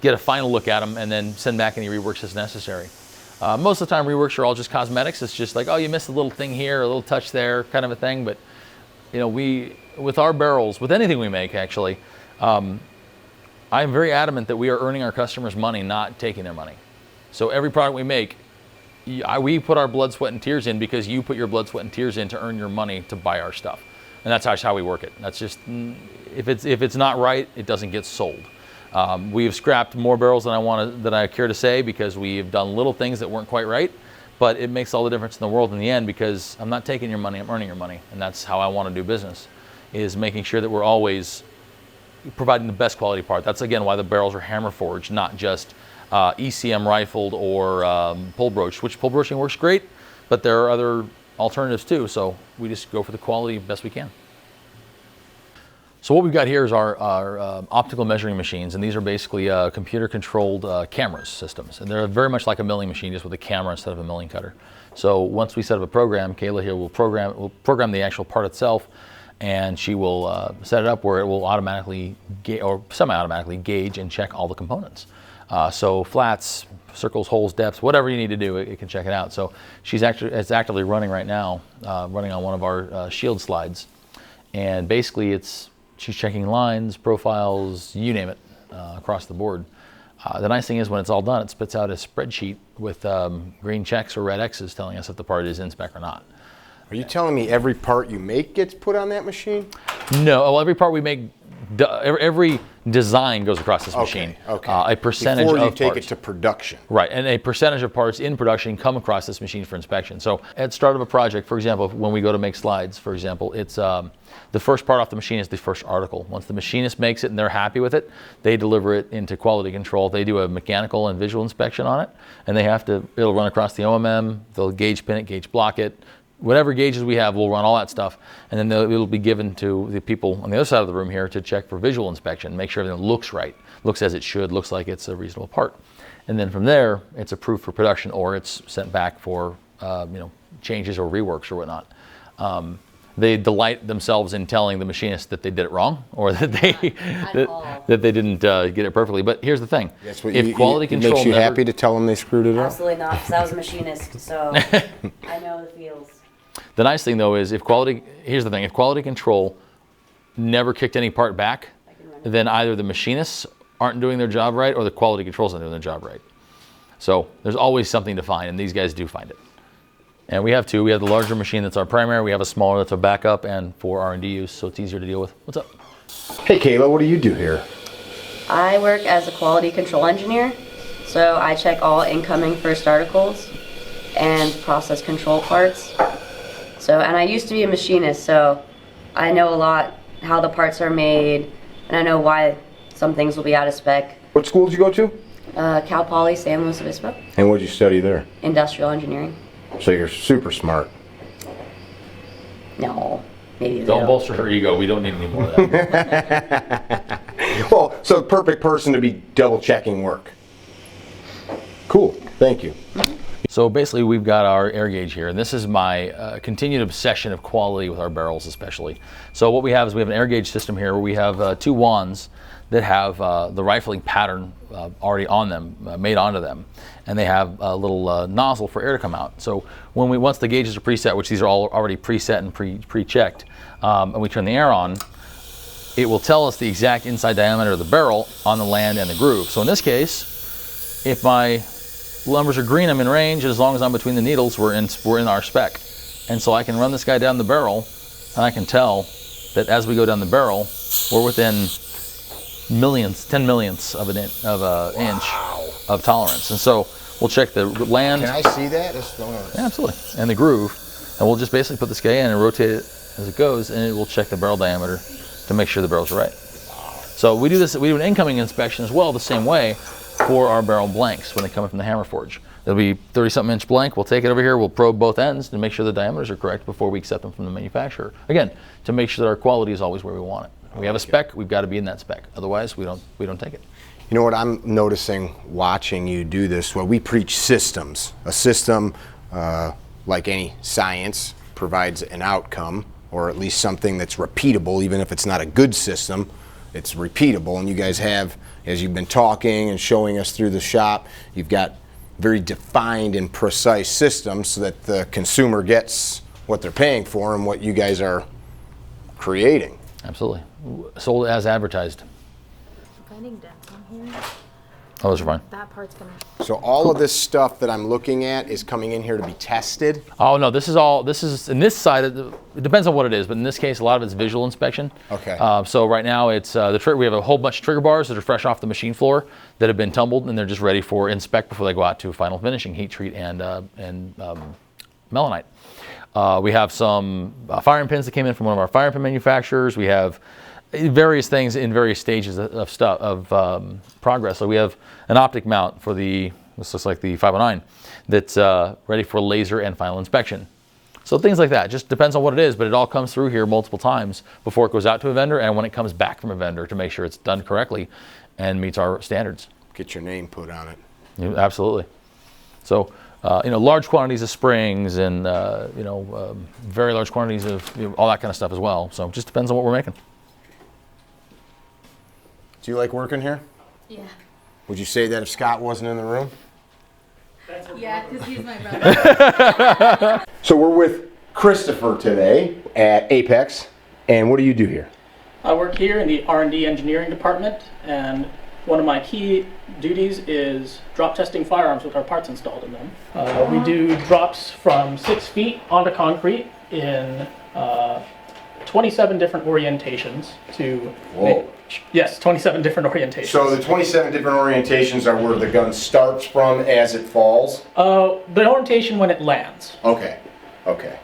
get a final look at them and then send back any reworks as necessary. Most of the time reworks are all just cosmetics. It's just like, oh, you missed a little thing here, a little touch there, kind of a thing. But you know, with our barrels, with anything we make actually, I'm very adamant that we are earning our customers money, not taking their money. So every product we make, we put our blood, sweat, and tears in because you put your blood, sweat, and tears in to earn your money to buy our stuff. And that's how we work it. That's just, if it's not right, it doesn't get sold. We have scrapped more barrels than I care to say because we have done little things that weren't quite right, but it makes all the difference in the world in the end because I'm not taking your money, I'm earning your money. And that's how I want to do business, is making sure that we're always providing the best quality part. That's again why the barrels are hammer forged, not just ECM rifled or pull broached, which pull broaching works great, but there are other alternatives too. So we just go for the quality best we can. So what we've got here is our optical measuring machines, and these are basically computer controlled cameras systems. And they're very much like a milling machine, just with a camera instead of a milling cutter. So once we set up a program, Kayla here will program the actual part itself, and she will set it up where it will automatically or semi-automatically gauge and check all the components. So flats, circles, holes, depths, whatever you need to do, it can check it out. So it's actively running right now, running on one of our shield slides. And basically she's checking lines, profiles, you name it, across the board. The nice thing is when it's all done, it spits out a spreadsheet with green checks or red X's telling us if the part is in spec or not. Are you telling me every part you make gets put on that machine? No, well, every part we make, every design goes across this machine. Okay. A percentage before you of take parts. it to production. Right, and a percentage of parts in production come across this machine for inspection. So at the start of a project, for example, when we go to make slides, for example, it's the first part off the machine is the first article. Once the machinist makes it and they're happy with it, they deliver it into quality control. They do a mechanical and visual inspection on it, and it'll run across the OMM, they'll gauge pin it, gauge block it. Whatever gauges we have, we'll run all that stuff, and then it'll be given to the people on the other side of the room here to check for visual inspection, make sure everything looks right, looks as it should, looks like it's a reasonable part. And then from there, it's approved for production, or it's sent back for changes or reworks or whatnot. They delight themselves in telling the machinist that they did it wrong, or that they didn't get it perfectly. But here's the thing: if quality control makes you happy to tell them they screwed it up. Absolutely not, because I was a machinist, so I know the feels. The nice thing though is here's the thing: if quality control never kicked any part back, then either the machinists aren't doing their job right, or the quality control's not doing their job right. So there's always something to find, and these guys do find it. And we have two. We have the larger machine that's our primary. We have a smaller that's a backup and for R&D use, so it's easier to deal with. What's up? Hey Kayla, what do you do here? I work as a quality control engineer, so I check all incoming first articles and process control parts. And I used to be a machinist, so I know a lot how the parts are made, and I know why some things will be out of spec. What school did you go to? Cal Poly San Luis Obispo, And what did you study there? industrial engineering. So you're super smart. No, maybe Don't zero. bolster her ego. We don't need any more of that. Well, so the perfect person to be double checking work. Cool, thank you. So basically we've got our air gauge here, and this is my continued obsession of quality with our barrels especially. So what we have is we have an air gauge system here where we have two wands that have the rifling pattern already on them, made onto them. And they have a little nozzle for air to come out. So once the gauges are preset, which these are all already preset and pre-checked, and we turn the air on, it will tell us the exact inside diameter of the barrel on the land and the groove. So in this case, if my numbers are green, I'm in range, and as long as I'm between the needles, we're in our spec. And so I can run this guy down the barrel, and I can tell that as we go down the barrel, we're within millions, 10 millionths of an inch of tolerance. And so we'll check the land. Can I see that? Yeah, absolutely. And the groove. And we'll just basically put this guy in and rotate it as it goes, and it will check the barrel diameter to make sure the barrel's right. So we do an incoming inspection as well the same way for our barrel blanks when they come in from the hammer forge. There'll be 30-something inch blank. We'll take it over here. We'll probe both ends to make sure the diameters are correct before we accept them from the manufacturer. Again, to make sure that our quality is always where we want it. We have a spec. We've got to be in that spec. Otherwise, we don't take it. You know what I'm noticing watching you do this? Well, we preach systems. A system, like any science, provides an outcome, or at least something that's repeatable. Even if it's not a good system, it's repeatable. And you guys have, as you've been talking and showing us through the shop, you've got very defined and precise systems so that the consumer gets what they're paying for and what you guys are creating. Absolutely. Sold as advertised. Finding dents on here. Oh, those are fine. That part's gonna. So all of this stuff that I'm looking at is coming in here to be tested? Oh no, this is in this side. It depends on what it is, but in this case, a lot of it's visual inspection. Okay. So right now, it's we have a whole bunch of trigger bars that are fresh off the machine floor that have been tumbled, and they're just ready for inspect before they go out to final finishing, heat treat, and melanite. We have some firing pins that came in from one of our firing pin manufacturers. We have various things in various stages of progress. So we have an optic mount for this looks like the 509 that's ready for laser and final inspection. So things like that. Just depends on what it is, but it all comes through here multiple times before it goes out to a vendor and when it comes back from a vendor to make sure it's done correctly and meets our standards. Get your name put on it. Yeah, absolutely. So large quantities of springs and very large quantities of all that kind of stuff as well. So it just depends on what we're making. Do you like working here? Yeah. Would you say that if Scott wasn't in the room? Yeah, because he's my brother. So we're with Christopher today at Apex, and what do you do here? I work here in the R&D engineering department, and one of my key duties is drop testing firearms with our parts installed in them. We do drops from 6 feet onto concrete in 27 different orientations to... Whoa. Yes, 27 different orientations. So the 27 different orientations are where the gun starts from as it falls? The orientation when it lands. Okay, okay.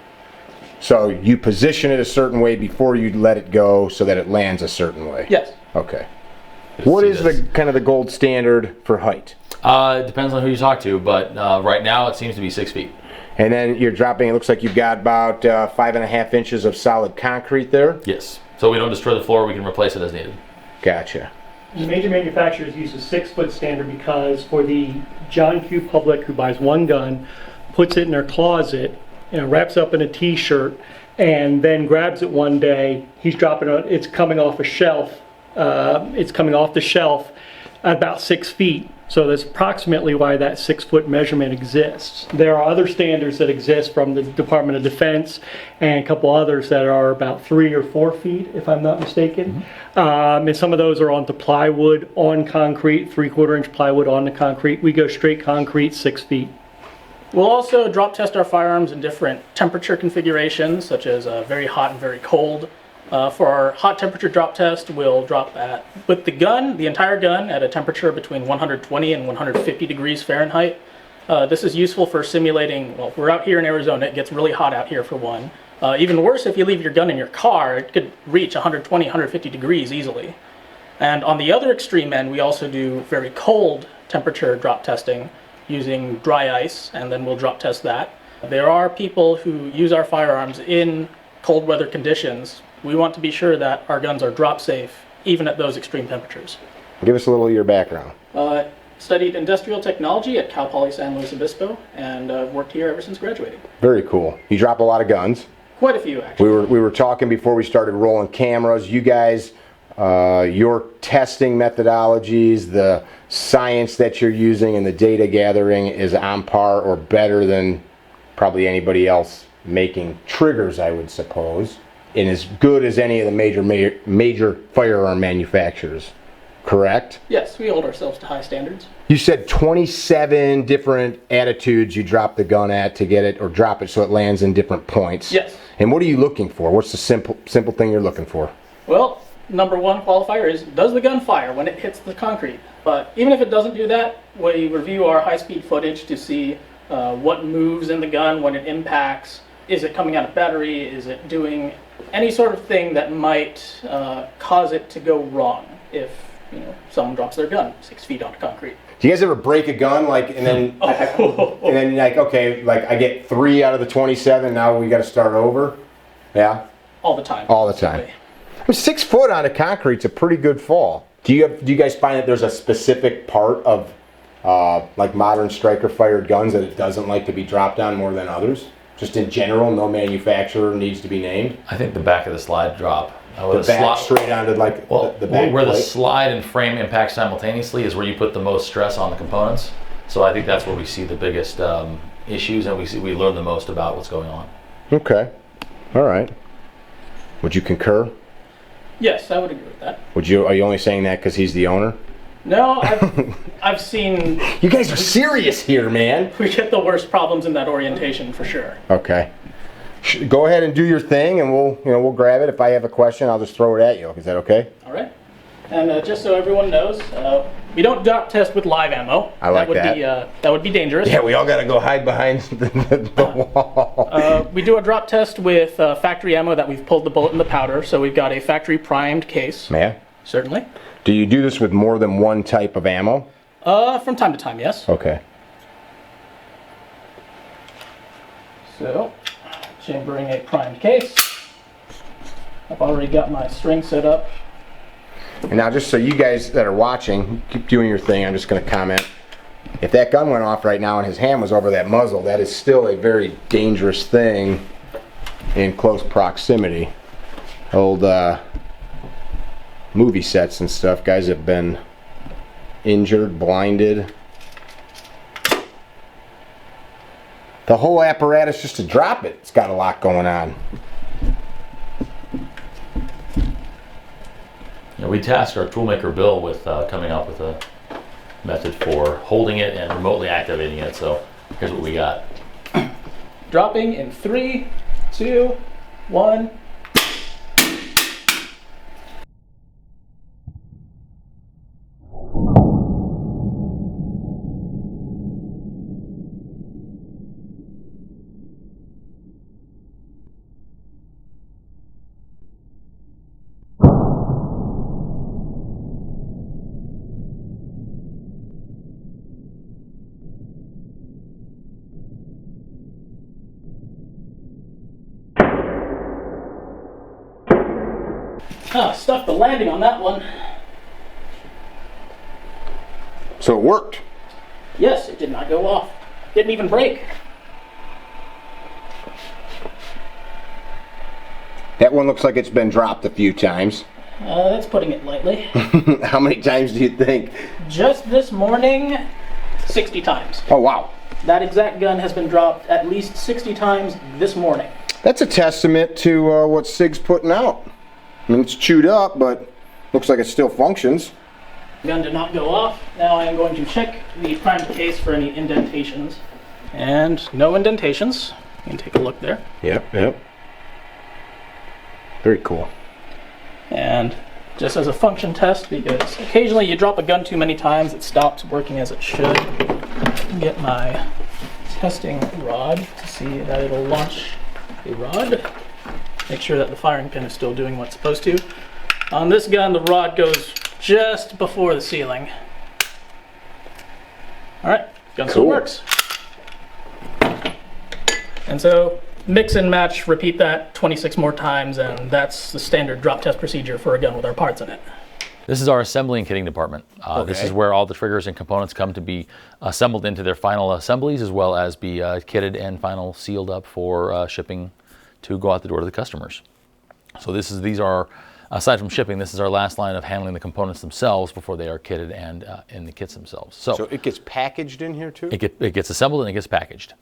So you position it a certain way before you let it go so that it lands a certain way? Yes. Okay. What is the kind of the gold standard for height? It depends on who you talk to, but right now it seems to be 6 feet. And then you're dropping, it looks like you've got about 5.5 inches of solid concrete there? Yes. So we don't destroy the floor, we can replace it as needed. Gotcha. The major manufacturers use a 6-foot standard because for the John Q. public who buys one gun, puts it in their closet, wraps up in a t-shirt, and then grabs it one day, he's dropping it, it's coming off a shelf, it's coming off the shelf at about 6 feet. So that's approximately why that 6-foot measurement exists. There are other standards that exist from the Department of Defense and a couple others that are about 3 or 4 feet, if I'm not mistaken. And some of those are onto plywood on concrete, 3/4 inch plywood on the concrete. We go straight concrete, 6 feet. We'll also drop test our firearms in different temperature configurations, such as very hot and very cold. For our hot temperature drop test, we'll drop that with the gun, the entire gun, at a temperature between 120 and 150 degrees Fahrenheit. This is useful for simulating, well, we're out here in Arizona, it gets really hot out here for one. Even worse if you leave your gun in your car, it could reach 120, 150 degrees easily. And on the other extreme end, we also do very cold temperature drop testing using dry ice, and then we'll drop test that. There are people who use our firearms in cold weather conditions. We want to be sure that our guns are drop safe, even at those extreme temperatures. Give us a little of your background. Studied industrial technology at Cal Poly San Luis Obispo, and worked here ever since graduating. Very cool. You drop a lot of guns. Quite a few, actually. We were talking before we started rolling cameras. You guys, your testing methodologies, the science that you're using, and the data gathering is on par or better than probably anybody else making triggers, I would suppose, and as good as any of the major firearm manufacturers. Correct? Yes, we hold ourselves to high standards. You said 27 different attitudes you drop the gun at to get it, or drop it so it lands in different points. Yes. And what are you looking for? What's the simple thing you're looking for? Well, number one qualifier is, does the gun fire when it hits the concrete? But even if it doesn't do that, we review our high-speed footage to see what moves in the gun when it impacts. Is it coming out of battery? Is it doing any sort of thing that might cause it to go wrong if someone drops their gun 6 feet onto concrete? Do you guys ever break a gun, and then okay, I get 3 out of the 27, now we got to start over? Yeah? All the time. All the time. I mean, 6 foot onto concrete's a pretty good fall. Do you guys find that there's a specific part of modern striker fired guns that it doesn't like to be dropped on more than others? Just in general, no manufacturer needs to be named? I think the back of the slide drop. The back straight onto the back where the plate? slide and frame impact simultaneously is where you put the most stress on the components. So I think that's where we see the biggest issues, and we learn the most about what's going on. Okay. All right. Would you concur? Yes, I would agree with that. Are you only saying that because he's the owner? No, I've seen... You guys are serious here, man. We get the worst problems in that orientation for sure. Okay. Go ahead and do your thing, and we'll grab it. If I have a question, I'll just throw it at you. Is that okay? All right. And just so everyone knows, we don't drop test with live ammo. I like that. That would be dangerous. Yeah, we all got to go hide behind the wall. We do a drop test with factory ammo that we've pulled the bullet and the powder, so we've got a factory primed case. Yeah? Certainly. Do you do this with more than one type of ammo? From time to time, yes. Okay. So, chambering a primed case. I've already got my string set up. And now, just so you guys that are watching, keep doing your thing, I'm just going to comment. If that gun went off right now and his hand was over that muzzle, that is still a very dangerous thing in close proximity. Old movie sets and stuff, guys have been injured, blinded. The whole apparatus just to drop it, it's got a lot going on. We tasked our toolmaker Bill with coming up with a method for holding it and remotely activating it, so here's what we got. Dropping in 3, 2, 1. Stuffed the landing on that one. So it worked. Yes, it did not go off. Didn't even break. That one looks like it's been dropped a few times. That's putting it lightly. How many times do you think? Just this morning, 60 times. Oh, wow. That exact gun has been dropped at least 60 times this morning. That's a testament to what Sig's putting out. I mean, it's chewed up, but looks like it still functions. The gun did not go off. Now I am going to check the primed case for any indentations. And no indentations. You can take a look there. Yep. Very cool. And just as a function test, because occasionally you drop a gun too many times, it stops working as it should. Get my testing rod to see that it'll launch a rod. Make sure that the firing pin is still doing what it's supposed to. On this gun, the rod goes just before the sealing. All right, gun still works. And so mix and match, repeat that 26 more times, and that's the standard drop test procedure for a gun with our parts in it. This is our assembly and kitting department. This is where all the triggers and components come to be assembled into their final assemblies, as well as be kitted and final sealed up for shipping to go out the door to the customers. So these are, aside from shipping, this is our last line of handling the components themselves before they are kitted and in the kits themselves. So it gets packaged in here too? It gets assembled and it gets packaged.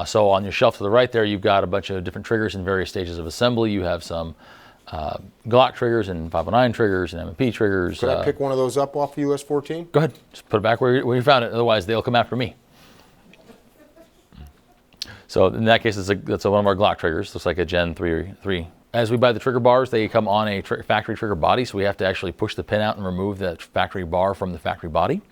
So on your shelf to the right there, you've got a bunch of different triggers in various stages of assembly. You have some Glock triggers and 509 triggers and M&P triggers. Could I pick one of those up off US 14? Go ahead, just put it back where you found it. Otherwise, they'll come after me. So in that case, that's one of our Glock triggers. Looks like a Gen 3. As we buy the trigger bars, they come on a factory trigger body, so we have to actually push the pin out and remove that factory bar from the factory body,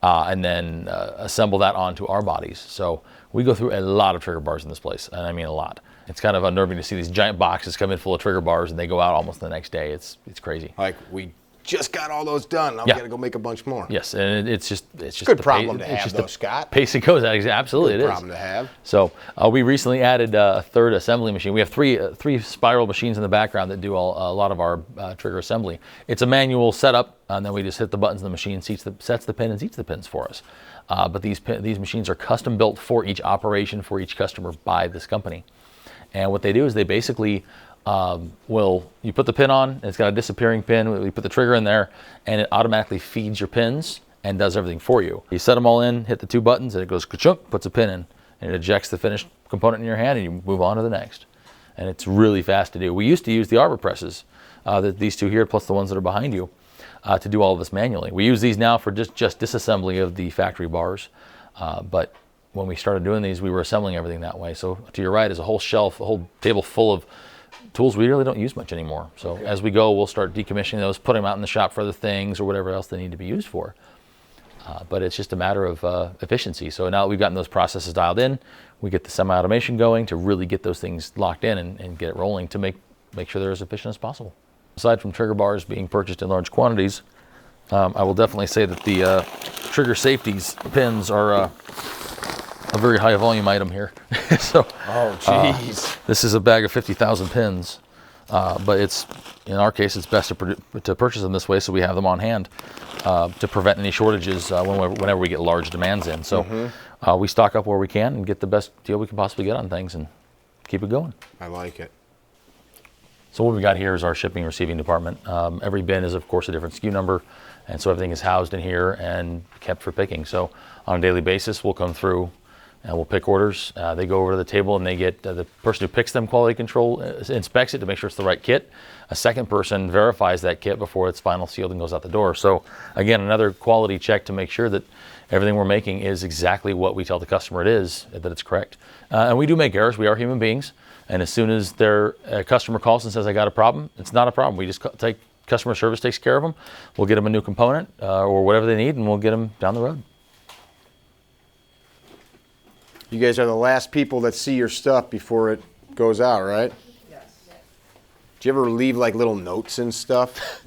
and then assemble that onto our bodies. So we go through a lot of trigger bars in this place, and I mean a lot. It's kind of unnerving to see these giant boxes come in full of trigger bars and they go out almost the next day. It's crazy. Like, we just got all those done. Now we got to go make a bunch more. Yes, and it's just good problem to have, though, Scott. Pace it goes at. Absolutely, good it is. Problem to have. So we recently added a third assembly machine. We have three spiral machines in the background that do a lot of our trigger assembly. It's a manual setup, and then we just hit the buttons, and the machine sets the pin and seats the pins for us. But these machines are custom built for each operation, for each customer by this company. And what they do is they basically you put the pin on, and it's got a disappearing pin. We put the trigger in there, and it automatically feeds your pins and does everything for you. You set them all in, hit the two buttons, and it goes ka-chunk, puts a pin in, and it ejects the finished component in your hand, and you move on to the next. And it's really fast to do. We used to use the arbor presses, these two here, plus the ones that are behind you, to do all of this manually. We use these now for just disassembly of the factory bars, but when we started doing these, we were assembling everything that way. So to your right is a whole shelf, a whole table full of tools we really don't use much anymore. So as we go, we'll start decommissioning those, put them out in the shop for other things or whatever else they need to be used for. But it's just a matter of efficiency. So now that we've gotten those processes dialed in, we get the semi-automation going to really get those things locked in and get it rolling to make sure they're as efficient as possible. Aside from trigger bars being purchased in large quantities, I will definitely say that the trigger safeties pins are a very high volume item here. So, this is a bag of 50,000 pins, but in our case, it's best to purchase them this way so we have them on hand to prevent any shortages whenever we get large demands in. So we stock up where we can and get the best deal we can possibly get on things and keep it going. I like it. So what we got here is our shipping and receiving department. Every bin is, of course, a different SKU number, and so everything is housed in here and kept for picking. So on a daily basis, we'll come through and we'll pick orders. They go over to the table and they get, the person who picks them quality control inspects it to make sure it's the right kit. A second person verifies that kit before it's final sealed and goes out the door. So again, another quality check to make sure that everything we're making is exactly what we tell the customer it is, that it's correct. And we do make errors, we are human beings. And as soon as a customer calls and says, I got a problem, it's not a problem. We just take, customer service takes care of them. We'll get them a new component or whatever they need, and we'll get them down the road. You guys are the last people that see your stuff before it goes out, right? Yes. Do you ever leave like little notes and stuff?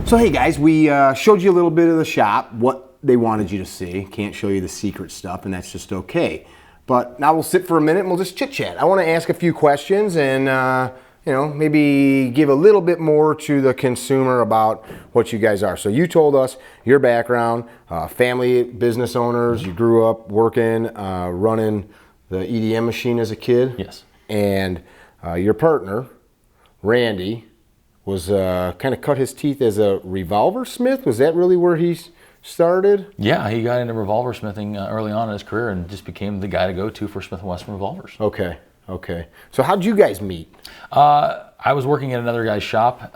So hey guys, we showed you a little bit of the shop, what they wanted you to see. Can't show you the secret stuff, and that's just okay. But now we'll sit for a minute and we'll just chit chat. I want to ask a few questions and maybe give a little bit more to the consumer about what you guys are. So you told us your background, family business owners, you grew up working, running the EDM machine as a kid. Yes. And your partner, Randy, was kind of cut his teeth as a revolver smith. Was that really where he started? Yeah, he got into revolver smithing early on in his career and just became the guy to go to for Smith & Wesson revolvers. Okay. Okay. So how'd you guys meet? I was working at another guy's shop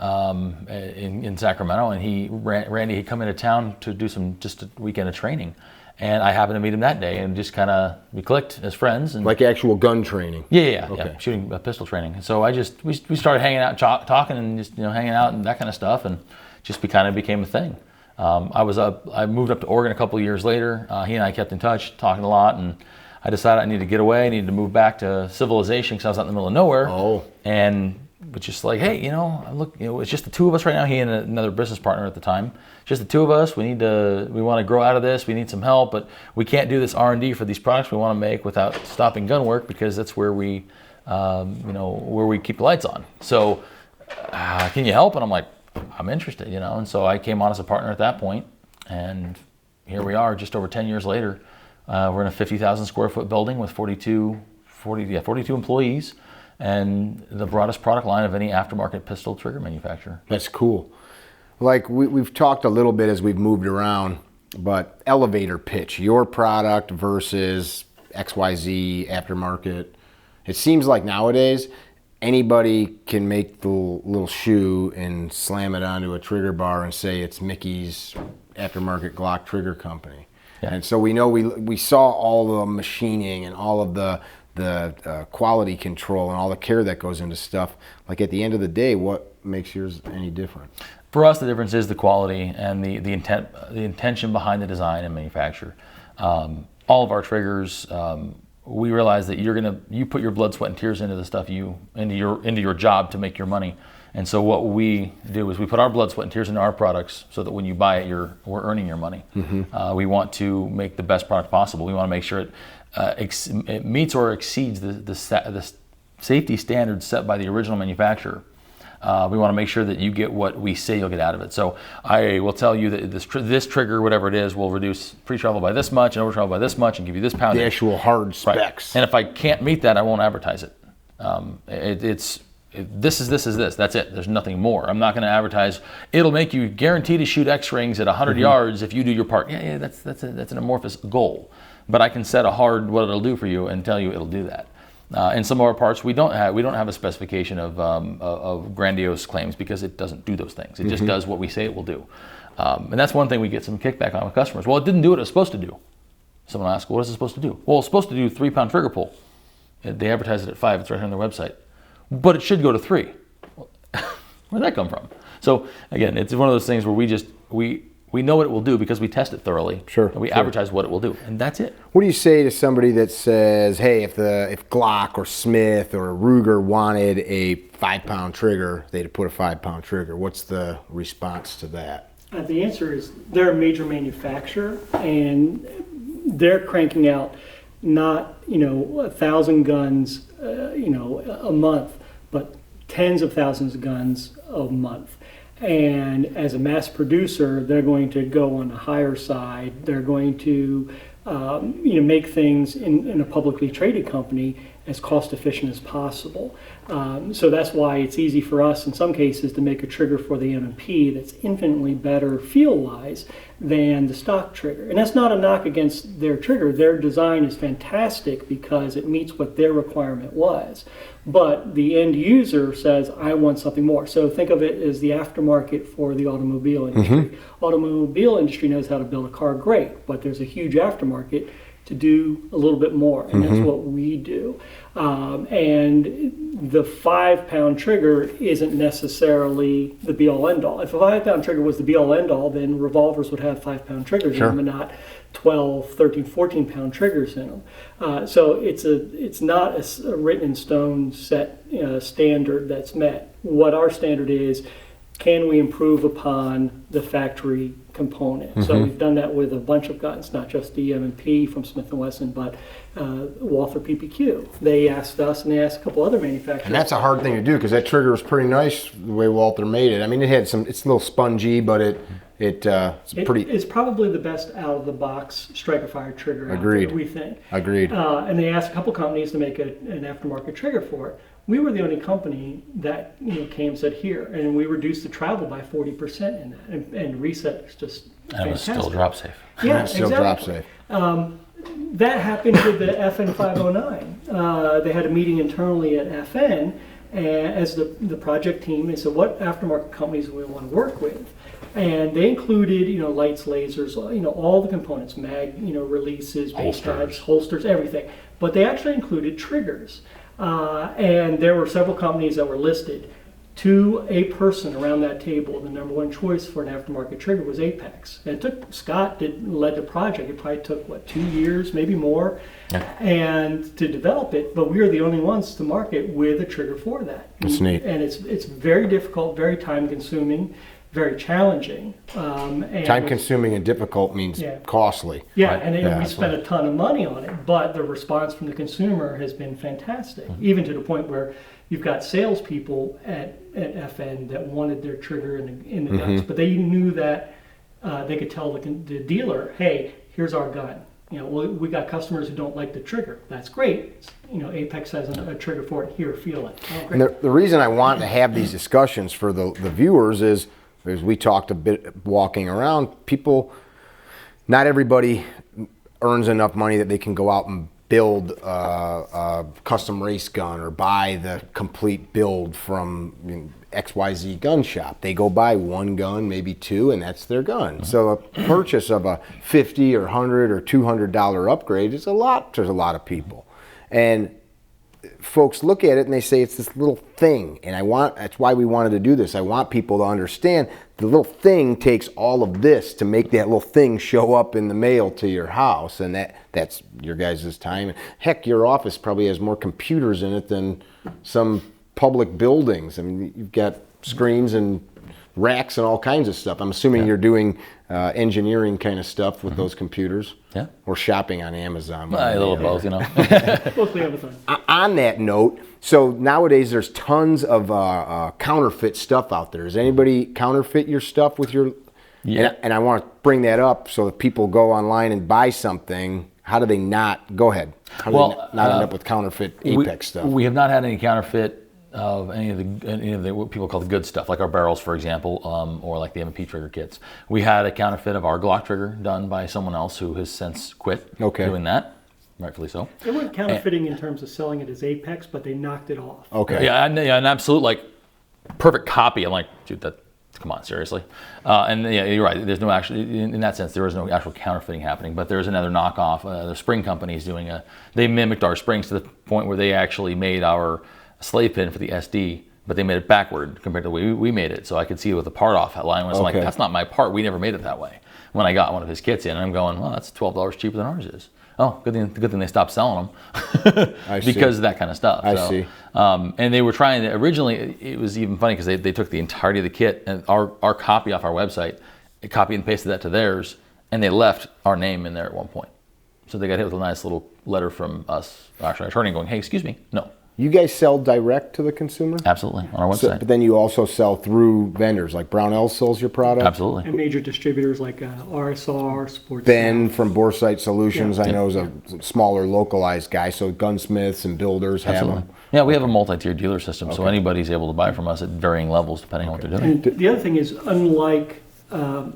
in Sacramento, and Randy had come into town to do just a weekend of training, and I happened to meet him that day, and just kind of we clicked as friends. And like actual gun training? Yeah, okay. Yeah, shooting pistol training. And so we started hanging out, talking, and just hanging out and that kind of stuff, and just kind of became a thing. I moved up to Oregon a couple of years later. He and I kept in touch, talking a lot, and I decided I needed to get away. I needed to move back to civilization because I was out in the middle of nowhere. Oh. And just like, hey, you know, look, you know, it's just the two of us right now. He and another business partner at the time. Just the two of us. We want to grow out of this. We need some help, but we can't do this R&D for these products we want to make without stopping gun work, because that's where we, you know, where we keep the lights on. So, can you help? And I'm like, I'm interested, you know. And so I came on as a partner at that point, and here we are, just over 10 years later. We're in a 50,000 square foot building with 42 employees, and the broadest product line of any aftermarket pistol trigger manufacturer. That's cool. Like we've talked a little bit as we've moved around, but elevator pitch, your product versus XYZ aftermarket. It seems like nowadays anybody can make the little shoe and slam it onto a trigger bar and say it's Mickey's aftermarket Glock trigger company. Yeah. And so we know we saw all the machining and all of the quality control and all the care that goes into stuff. Like at the end of the day, what makes yours any different? For us, the difference is the quality and the intention behind the design and manufacture. All of our triggers, we realize that you put your blood, sweat, and tears into the stuff into your job to make your money. And so what we do is we put our blood, sweat, and tears into our products so that when you buy it, we're earning your money. Mm-hmm. We want to make the best product possible. We want to make sure it meets or exceeds the safety standards set by the original manufacturer. We want to make sure that you get what we say you'll get out of it. So I will tell you that this trigger, whatever it is, will reduce pre-travel by this much and over-travel by this much and give you this poundage. The actual hard specs. Right. And if I can't meet that, I won't advertise it. This is this. That's it. There's nothing more. I'm not going to advertise. It'll make you guaranteed to shoot X rings at 100 mm-hmm. yards if you do your part. Yeah. That's an amorphous goal. But I can set a hard what it'll do for you and tell you it'll do that. In some of our parts, we don't have a specification of grandiose claims because it doesn't do those things. It mm-hmm. just does what we say it will do. And that's one thing we get some kickback on with customers. Well, it didn't do what it was supposed to do. Someone asks, what is it supposed to do? Well, it's supposed to do 3-pound trigger pull. They advertise it at 5. It's right here on their website. But it should go to 3. Where'd that come from? So again, it's one of those things where we know what it will do because we test it thoroughly. Sure. And we advertise what it will do, and that's it. What do you say to somebody that says, hey, if Glock or Smith or Ruger wanted a 5-pound trigger, they'd put a 5-pound trigger? What's the response to that? The answer is they're a major manufacturer, and they're cranking out not 1,000 guns a month, but tens of thousands of guns a month. And as a mass producer, they're going to go on the higher side. They're going to make things in a publicly traded company as cost efficient as possible. So that's why it's easy for us in some cases to make a trigger for the M&P that's infinitely better feel-wise than the stock trigger. And that's not a knock against their trigger. Their design is fantastic because it meets what their requirement was. But the end user says, I want something more. So think of it as the aftermarket for the automobile industry. Mm-hmm. Automobile industry knows how to build a car great, but there's a huge aftermarket to do a little bit more, and that's what we do. And the 5-pound trigger isn't necessarily the be-all end-all. If a 5-pound trigger was the be-all end-all, then revolvers would have 5-pound triggers in them and not 12, 13, 14-pound triggers in them. So it's not a written in stone set standard that's met. What our standard is, can we improve upon the factory component? Mm-hmm. So we've done that with a bunch of guns, not just the M&P from Smith & Wesson, but Walther PPQ. They asked us, and they asked a couple other manufacturers. And that's a hard thing to do because that trigger was pretty nice the way Walther made it. I mean, it's a little spongy, but it's probably the best out of the box striker fire trigger. Agreed. Out there, we think. Agreed. And they asked a couple companies to make an aftermarket trigger for it. We were the only company that came and said here, and we reduced the travel by 40% in that, and reset is just fantastic. And it was still drop safe. Yeah, still exactly. Drop safe. That happened with the FN 509. They had a meeting internally at FN, and as the project team, they said, what aftermarket companies do we want to work with? And they included, lights, lasers, all the components, mag, releases, base drives, holsters, everything. But they actually included triggers. And there were several companies that were listed. to a person around that table, the number one choice for an aftermarket trigger was Apex. And it took, Scott led the project, it probably took, what, 2 years, maybe more, and to develop it, but we were the only ones to market with a trigger for that. That's neat. And it's very difficult, very time consuming, very challenging. And Time consuming and difficult means costly. Yeah, Right. and we spent a ton of money on it, but the response from the consumer has been fantastic, even to the point where you've got salespeople at FN that wanted their trigger in the guns, but they knew that they could tell the dealer, hey, here's our gun. You know, we got customers who don't like the trigger. That's great. You know, Apex has a trigger for it. Here, feel it. Oh, great. And the reason I want to have these discussions for the viewers is, as we talked a bit walking around, people, not everybody earns enough money that they can go out and build a custom race gun or buy the complete build from XYZ gun shop. They go buy one gun, maybe two, and that's their gun. So a purchase of a $50 or $100 or $200 upgrade is a lot to a lot of people. And folks look at it and they say it's this little thing, and that's why we wanted to do this. I want people to understand the little thing takes all of this to make that little thing show up in the mail to your house, and that's your guys' time. Heck, your office probably has more computers in it than some public buildings. I mean, you've got screens and racks and all kinds of stuff. I'm assuming you're doing engineering kind of stuff with those computers. Yeah. Or shopping on Amazon. A little both, you know. Mostly everything. On that note, so nowadays there's tons of counterfeit stuff out there. Does anybody counterfeit your stuff with your... Yeah. And I want to bring that up so that people go online and buy something. How do they not... Go ahead. How do they not end up with counterfeit Apex stuff? We have not had any counterfeit of any of the what people call the good stuff, like our barrels, for example, or like the M&P trigger kits. We had a counterfeit of our Glock trigger done by someone else who has since quit doing that, rightfully so. They weren't counterfeiting in terms of selling it as Apex, but they knocked it off. Okay. Yeah, an absolute like perfect copy. I'm like, dude, come on, seriously. And yeah, you're right. There's no actually, in that sense, there is no actual counterfeiting happening. But there's another knockoff. The spring company is doing they mimicked our springs to the point where they actually made our slave pin for the SD, but they made it backward compared to the way we made it. So I could see it with the part off line. I'm like, that's not my part. We never made it that way. When I got one of his kits in, and I'm going, well, that's $12 cheaper than ours is. Oh, good thing they stopped selling them because of that kind of stuff. I see. And they were trying to, originally, it was even funny because they took the entirety of the kit and our copy off our website, they copied and pasted that to theirs, and they left our name in there at one point. So they got hit with a nice little letter from us, actually our attorney, going, hey, excuse me, no. You guys sell direct to the consumer? Absolutely, on our website. But then you also sell through vendors, like Brownell sells your product? Absolutely. And major distributors like RSR, Sports. Ben from Boresight Solutions, I know, is a smaller localized guy, so gunsmiths and builders have them. Yeah, we have a multi-tier dealer system, so anybody's able to buy from us at varying levels depending on what they're doing. And the other thing is, unlike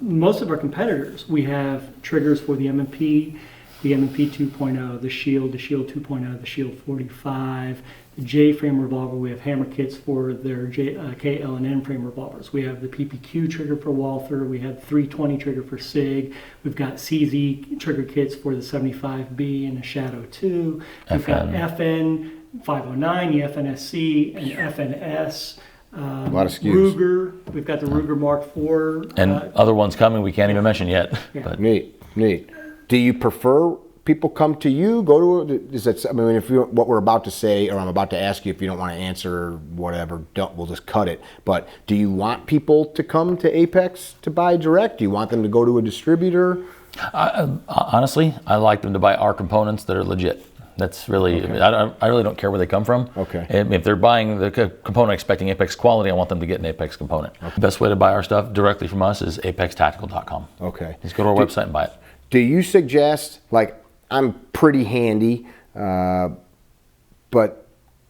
most of our competitors, we have triggers for the M&P, the M&P 2.0, the Shield 2.0, the Shield 45, the J frame revolver. We have hammer kits for their K, L, and N frame revolvers. We have the PPQ trigger for Walther. We have 320 trigger for Sig. We've got CZ trigger kits for the 75B and the Shadow 2. We've got FN 509, the FNSC, and FNS. A lot of SKUs. Ruger. We've got the Ruger Mark IV. And other ones coming we can't even mention yet. Yeah. But Neat. Do you prefer people come to you? Go to is that? I mean, if what we're about to say, or I'm about to ask you, if you don't want to answer, whatever, we'll just cut it. But do you want people to come to Apex to buy direct? Do you want them to go to a distributor? Honestly, I like them to buy our components that are legit. That's really, I really don't care where they come from. Okay. If they're buying the component expecting Apex quality, I want them to get an Apex component. The best way to buy our stuff directly from us is apextactical.com. Okay. Just go to our website and buy it. Do you suggest, like, I'm pretty handy, but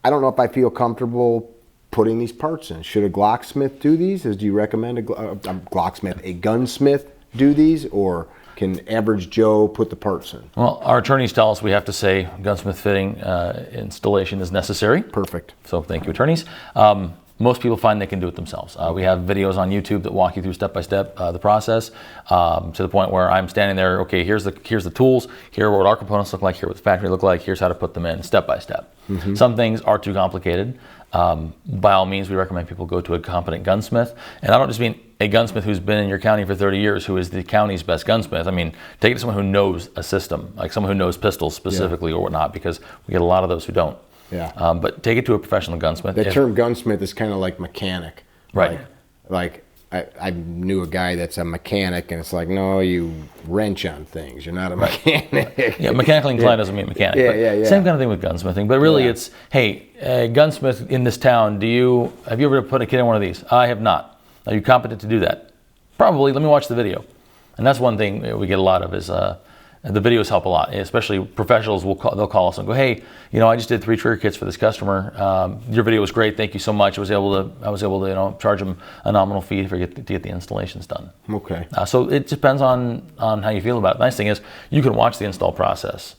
I don't know if I feel comfortable putting these parts in. Should a Glocksmith do these? Do you recommend a gunsmith do these, or can average Joe put the parts in? Well, our attorneys tell us we have to say gunsmith fitting installation is necessary. Perfect. So thank you, attorneys. most people find they can do it themselves. We have videos on YouTube that walk you through step by step the process, to the point where I'm standing there. Okay, here's the tools. Here are what our components look like. Here what the factory look like. Here's how to put them in step by step. Some things are too complicated. By all means, we recommend people go to a competent gunsmith, and I don't just mean a gunsmith who's been in your county for 30 years, who is the county's best gunsmith. I mean, take it to someone who knows a system, like someone who knows pistols specifically or whatnot, because we get a lot of those who don't. Yeah. But take it to a professional gunsmith. The term gunsmith is kind of like mechanic. Right. Like I knew a guy that's a mechanic, and it's like, no, you wrench on things. You're not a mechanic. Yeah, mechanically inclined doesn't mean mechanic. Yeah. Same kind of thing with gunsmithing. But really, it's, hey, gunsmith in this town, have you ever put a kid in one of these? I have not. Are you competent to do that? Probably. Let me watch the video. And that's one thing we get a lot of is the videos help a lot, especially professionals. They'll call us and go, hey, I just did 3 trigger kits for this customer. Your video was great. Thank you so much. I was able to charge them a nominal fee to get the installations done. Okay. So it depends on how you feel about it. The nice thing is you can watch the install process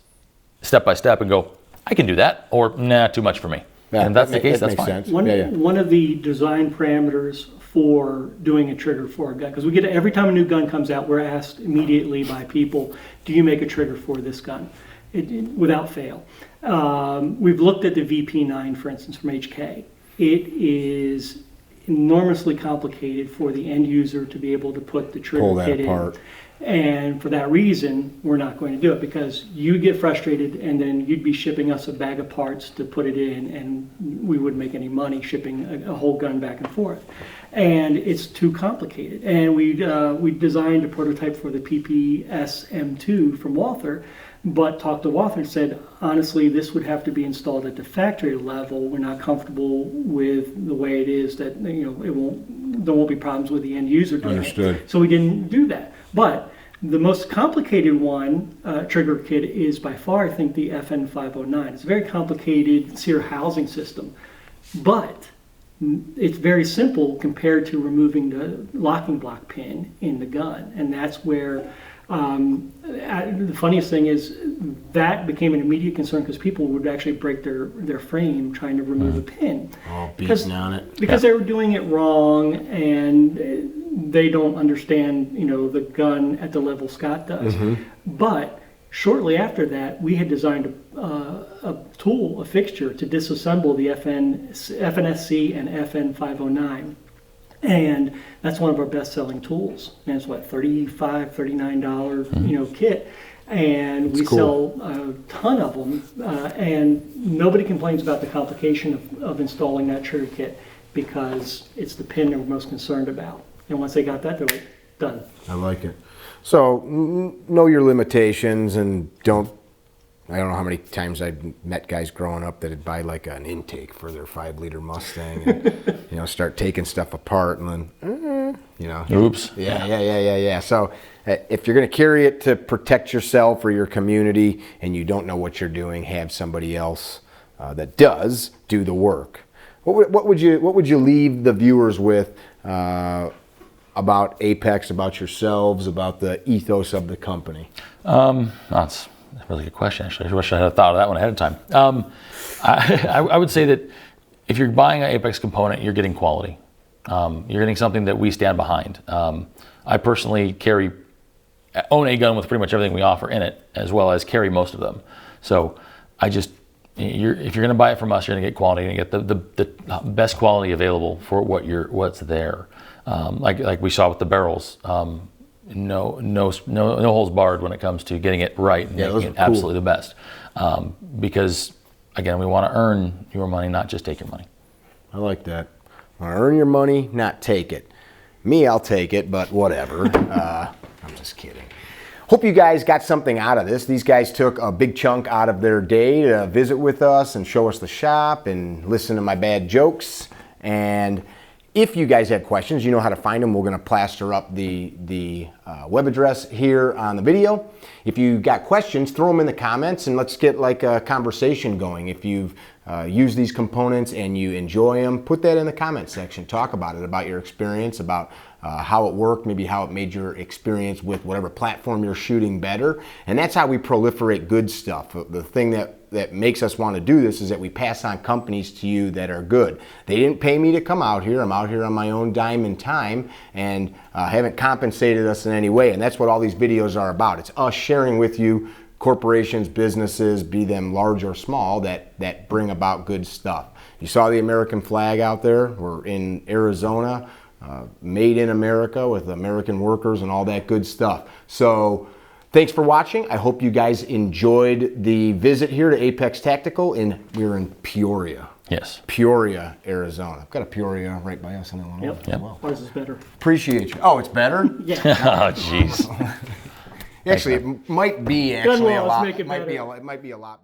step by step and go, I can do that, or nah, too much for me. Yeah, and if that's the case, that's fine. One of the design parameters for doing a trigger for a gun, because we get every time a new gun comes out, we're asked immediately by people, do you make a trigger for this gun? Without fail. We've looked at the VP9, for instance, from HK. It is enormously complicated for the end user to be able to put the trigger kit in. And for that reason, we're not going to do it, because you get frustrated and then you'd be shipping us a bag of parts to put it in, and we wouldn't make any money shipping a whole gun back and forth. And it's too complicated. And we designed a prototype for the PPS M2 from Walther, but talked to Walther and said, honestly, this would have to be installed at the factory level. We're not comfortable with the way it is, that there won't be problems with the end user doing it. So we didn't do that. But the most complicated one, trigger kit, is by far, I think, the FN509. It's a very complicated sear housing system, but it's very simple compared to removing the locking block pin in the gun. And that's where the funniest thing is that became an immediate concern, because people would actually break their frame trying to remove a pin. Oh, beating on it. Because they were doing it wrong, and they don't understand, the gun at the level Scott does. But shortly after that, we had designed a tool, a fixture, to disassemble the FNSC and FN509. And that's one of our best-selling tools. And it's what, $35, $39, kit. And we sell a ton of them. And nobody complains about the complication of installing that trigger kit, because it's the pin they're most concerned about. And once they got that, they're like, done. I like it. So know your limitations, and I don't know how many times I've met guys growing up that'd buy like an intake for their 5-liter Mustang and, start taking stuff apart and then, Oops. Yeah. So if you're going to carry it to protect yourself or your community and you don't know what you're doing, have somebody else that does do the work. What would you leave the viewers with about Apex, about yourselves, about the ethos of the company? That's a really good question, actually. I wish I had thought of that one ahead of time. I would say that if you're buying an Apex component, you're getting quality. You're getting something that we stand behind. I personally own a gun with pretty much everything we offer in it, as well as carry most of them. So if you're going to buy it from us, you're going to get quality. You're going to get the best quality available for what's there. Like we saw with the barrels. No holes barred when it comes to getting it right and making it absolutely the best. Because again, we want to earn your money, not just take your money. I like that. Want to earn your money, not take it. Me, I'll take it, but whatever. I'm just kidding. Hope you guys got something out of this. These guys took a big chunk out of their day to visit with us and show us the shop and listen to my bad jokes. And if you guys have questions, you know how to find them. We're going to plaster up the web address here on the video. If you got questions, throw them in the comments and let's get like a conversation going. If you've used these components and you enjoy them, put that in the comment section. Talk about it, about your experience, about how it worked, maybe how it made your experience with whatever platform you're shooting better. And that's how we proliferate good stuff. The thing that makes us want to do this is that we pass on companies to you that are good. They didn't pay me to come out here. I'm out here on my own dime and time, and haven't compensated us in any way. And that's what all these videos are about. It's us sharing with you corporations, businesses, be them large or small, that bring about good stuff. You saw the American flag out there. We're in Arizona. Made in America with American workers and all that good stuff. So thanks for watching. I hope you guys enjoyed the visit here to Apex Tactical. We're in Peoria. Yes. Peoria, Arizona. I've got a Peoria right by us in Illinois. Yep. As well. Ours is better. Appreciate you. Oh, it's better? Yeah. Oh, jeez. Actually, it might be actually a lot. It might be a lot.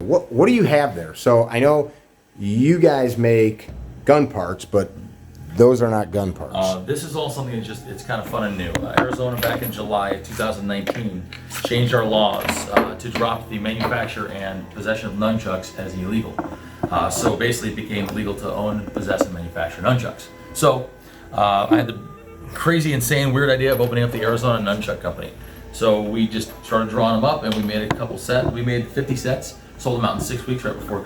What do you have there? So I know you guys make gun parts, but those are not gun parts. This is all something that's it's kind of fun and new. Arizona back in July of 2019 changed our laws to drop the manufacture and possession of nunchucks as illegal. So basically it became legal to own, possess, and manufacture nunchucks. So I had the crazy, insane, weird idea of opening up the Arizona Nunchuck Company. So we just started drawing them up and we made a couple sets. We made 50 sets, sold them out in 6 weeks right before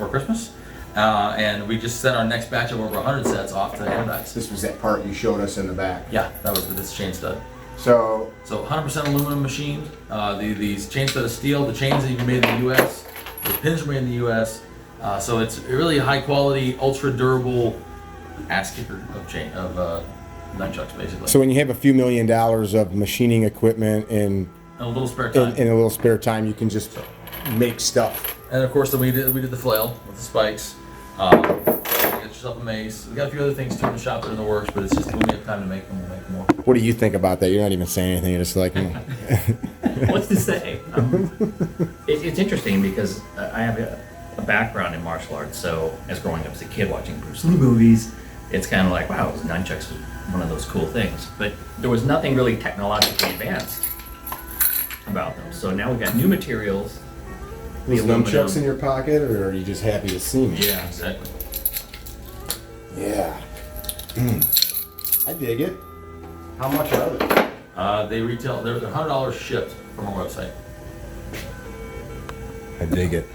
Christmas. And we just sent our next batch of over 100 sets off to Erhardt. This was that part you showed us in the back. Yeah, that was this chain stud. So 100% aluminum machined. These chain stud of steel. The chains are even made in the U.S. The pins are made in the U.S. So it's a really high quality, ultra durable ass kicker of nunchucks, basically. So when you have a few $1 million of machining equipment and a little spare time, in a little spare time, you can just make stuff. And of course, then we did the flail with the spikes. Get yourself a mace. We got a few other things too in the shop that are in the works, but it's just when we have time to make them, we'll make more. What do you think about that? You're not even saying anything. You're just like, What's to say? It's interesting because I have a background in martial arts. So as growing up as a kid watching Bruce Lee movies, it's kind of like, wow, nunchucks was one of those cool things. But there was nothing really technologically advanced about them. So now we've got new materials. Was nunchucks in your pocket, or are you just happy to see me? Yeah, exactly. Yeah. I dig it. How much are they? They retail, they're $100 shipped from our website. I dig it.